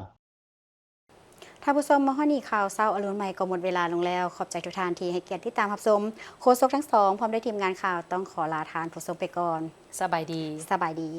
ท่านผู้ชมมาฮอนี่ข่าวเช้าอรุณใหม่ก็หมดเวลาลงแล้วขอบใจทุกท่านที่ให้เกียรติติดตามรับชมโฆษกทั้งสองพร้อมด้วยทีมงานข่าวต้องขอลาทานผู้ชมไปก่อนสบายดีสบายดี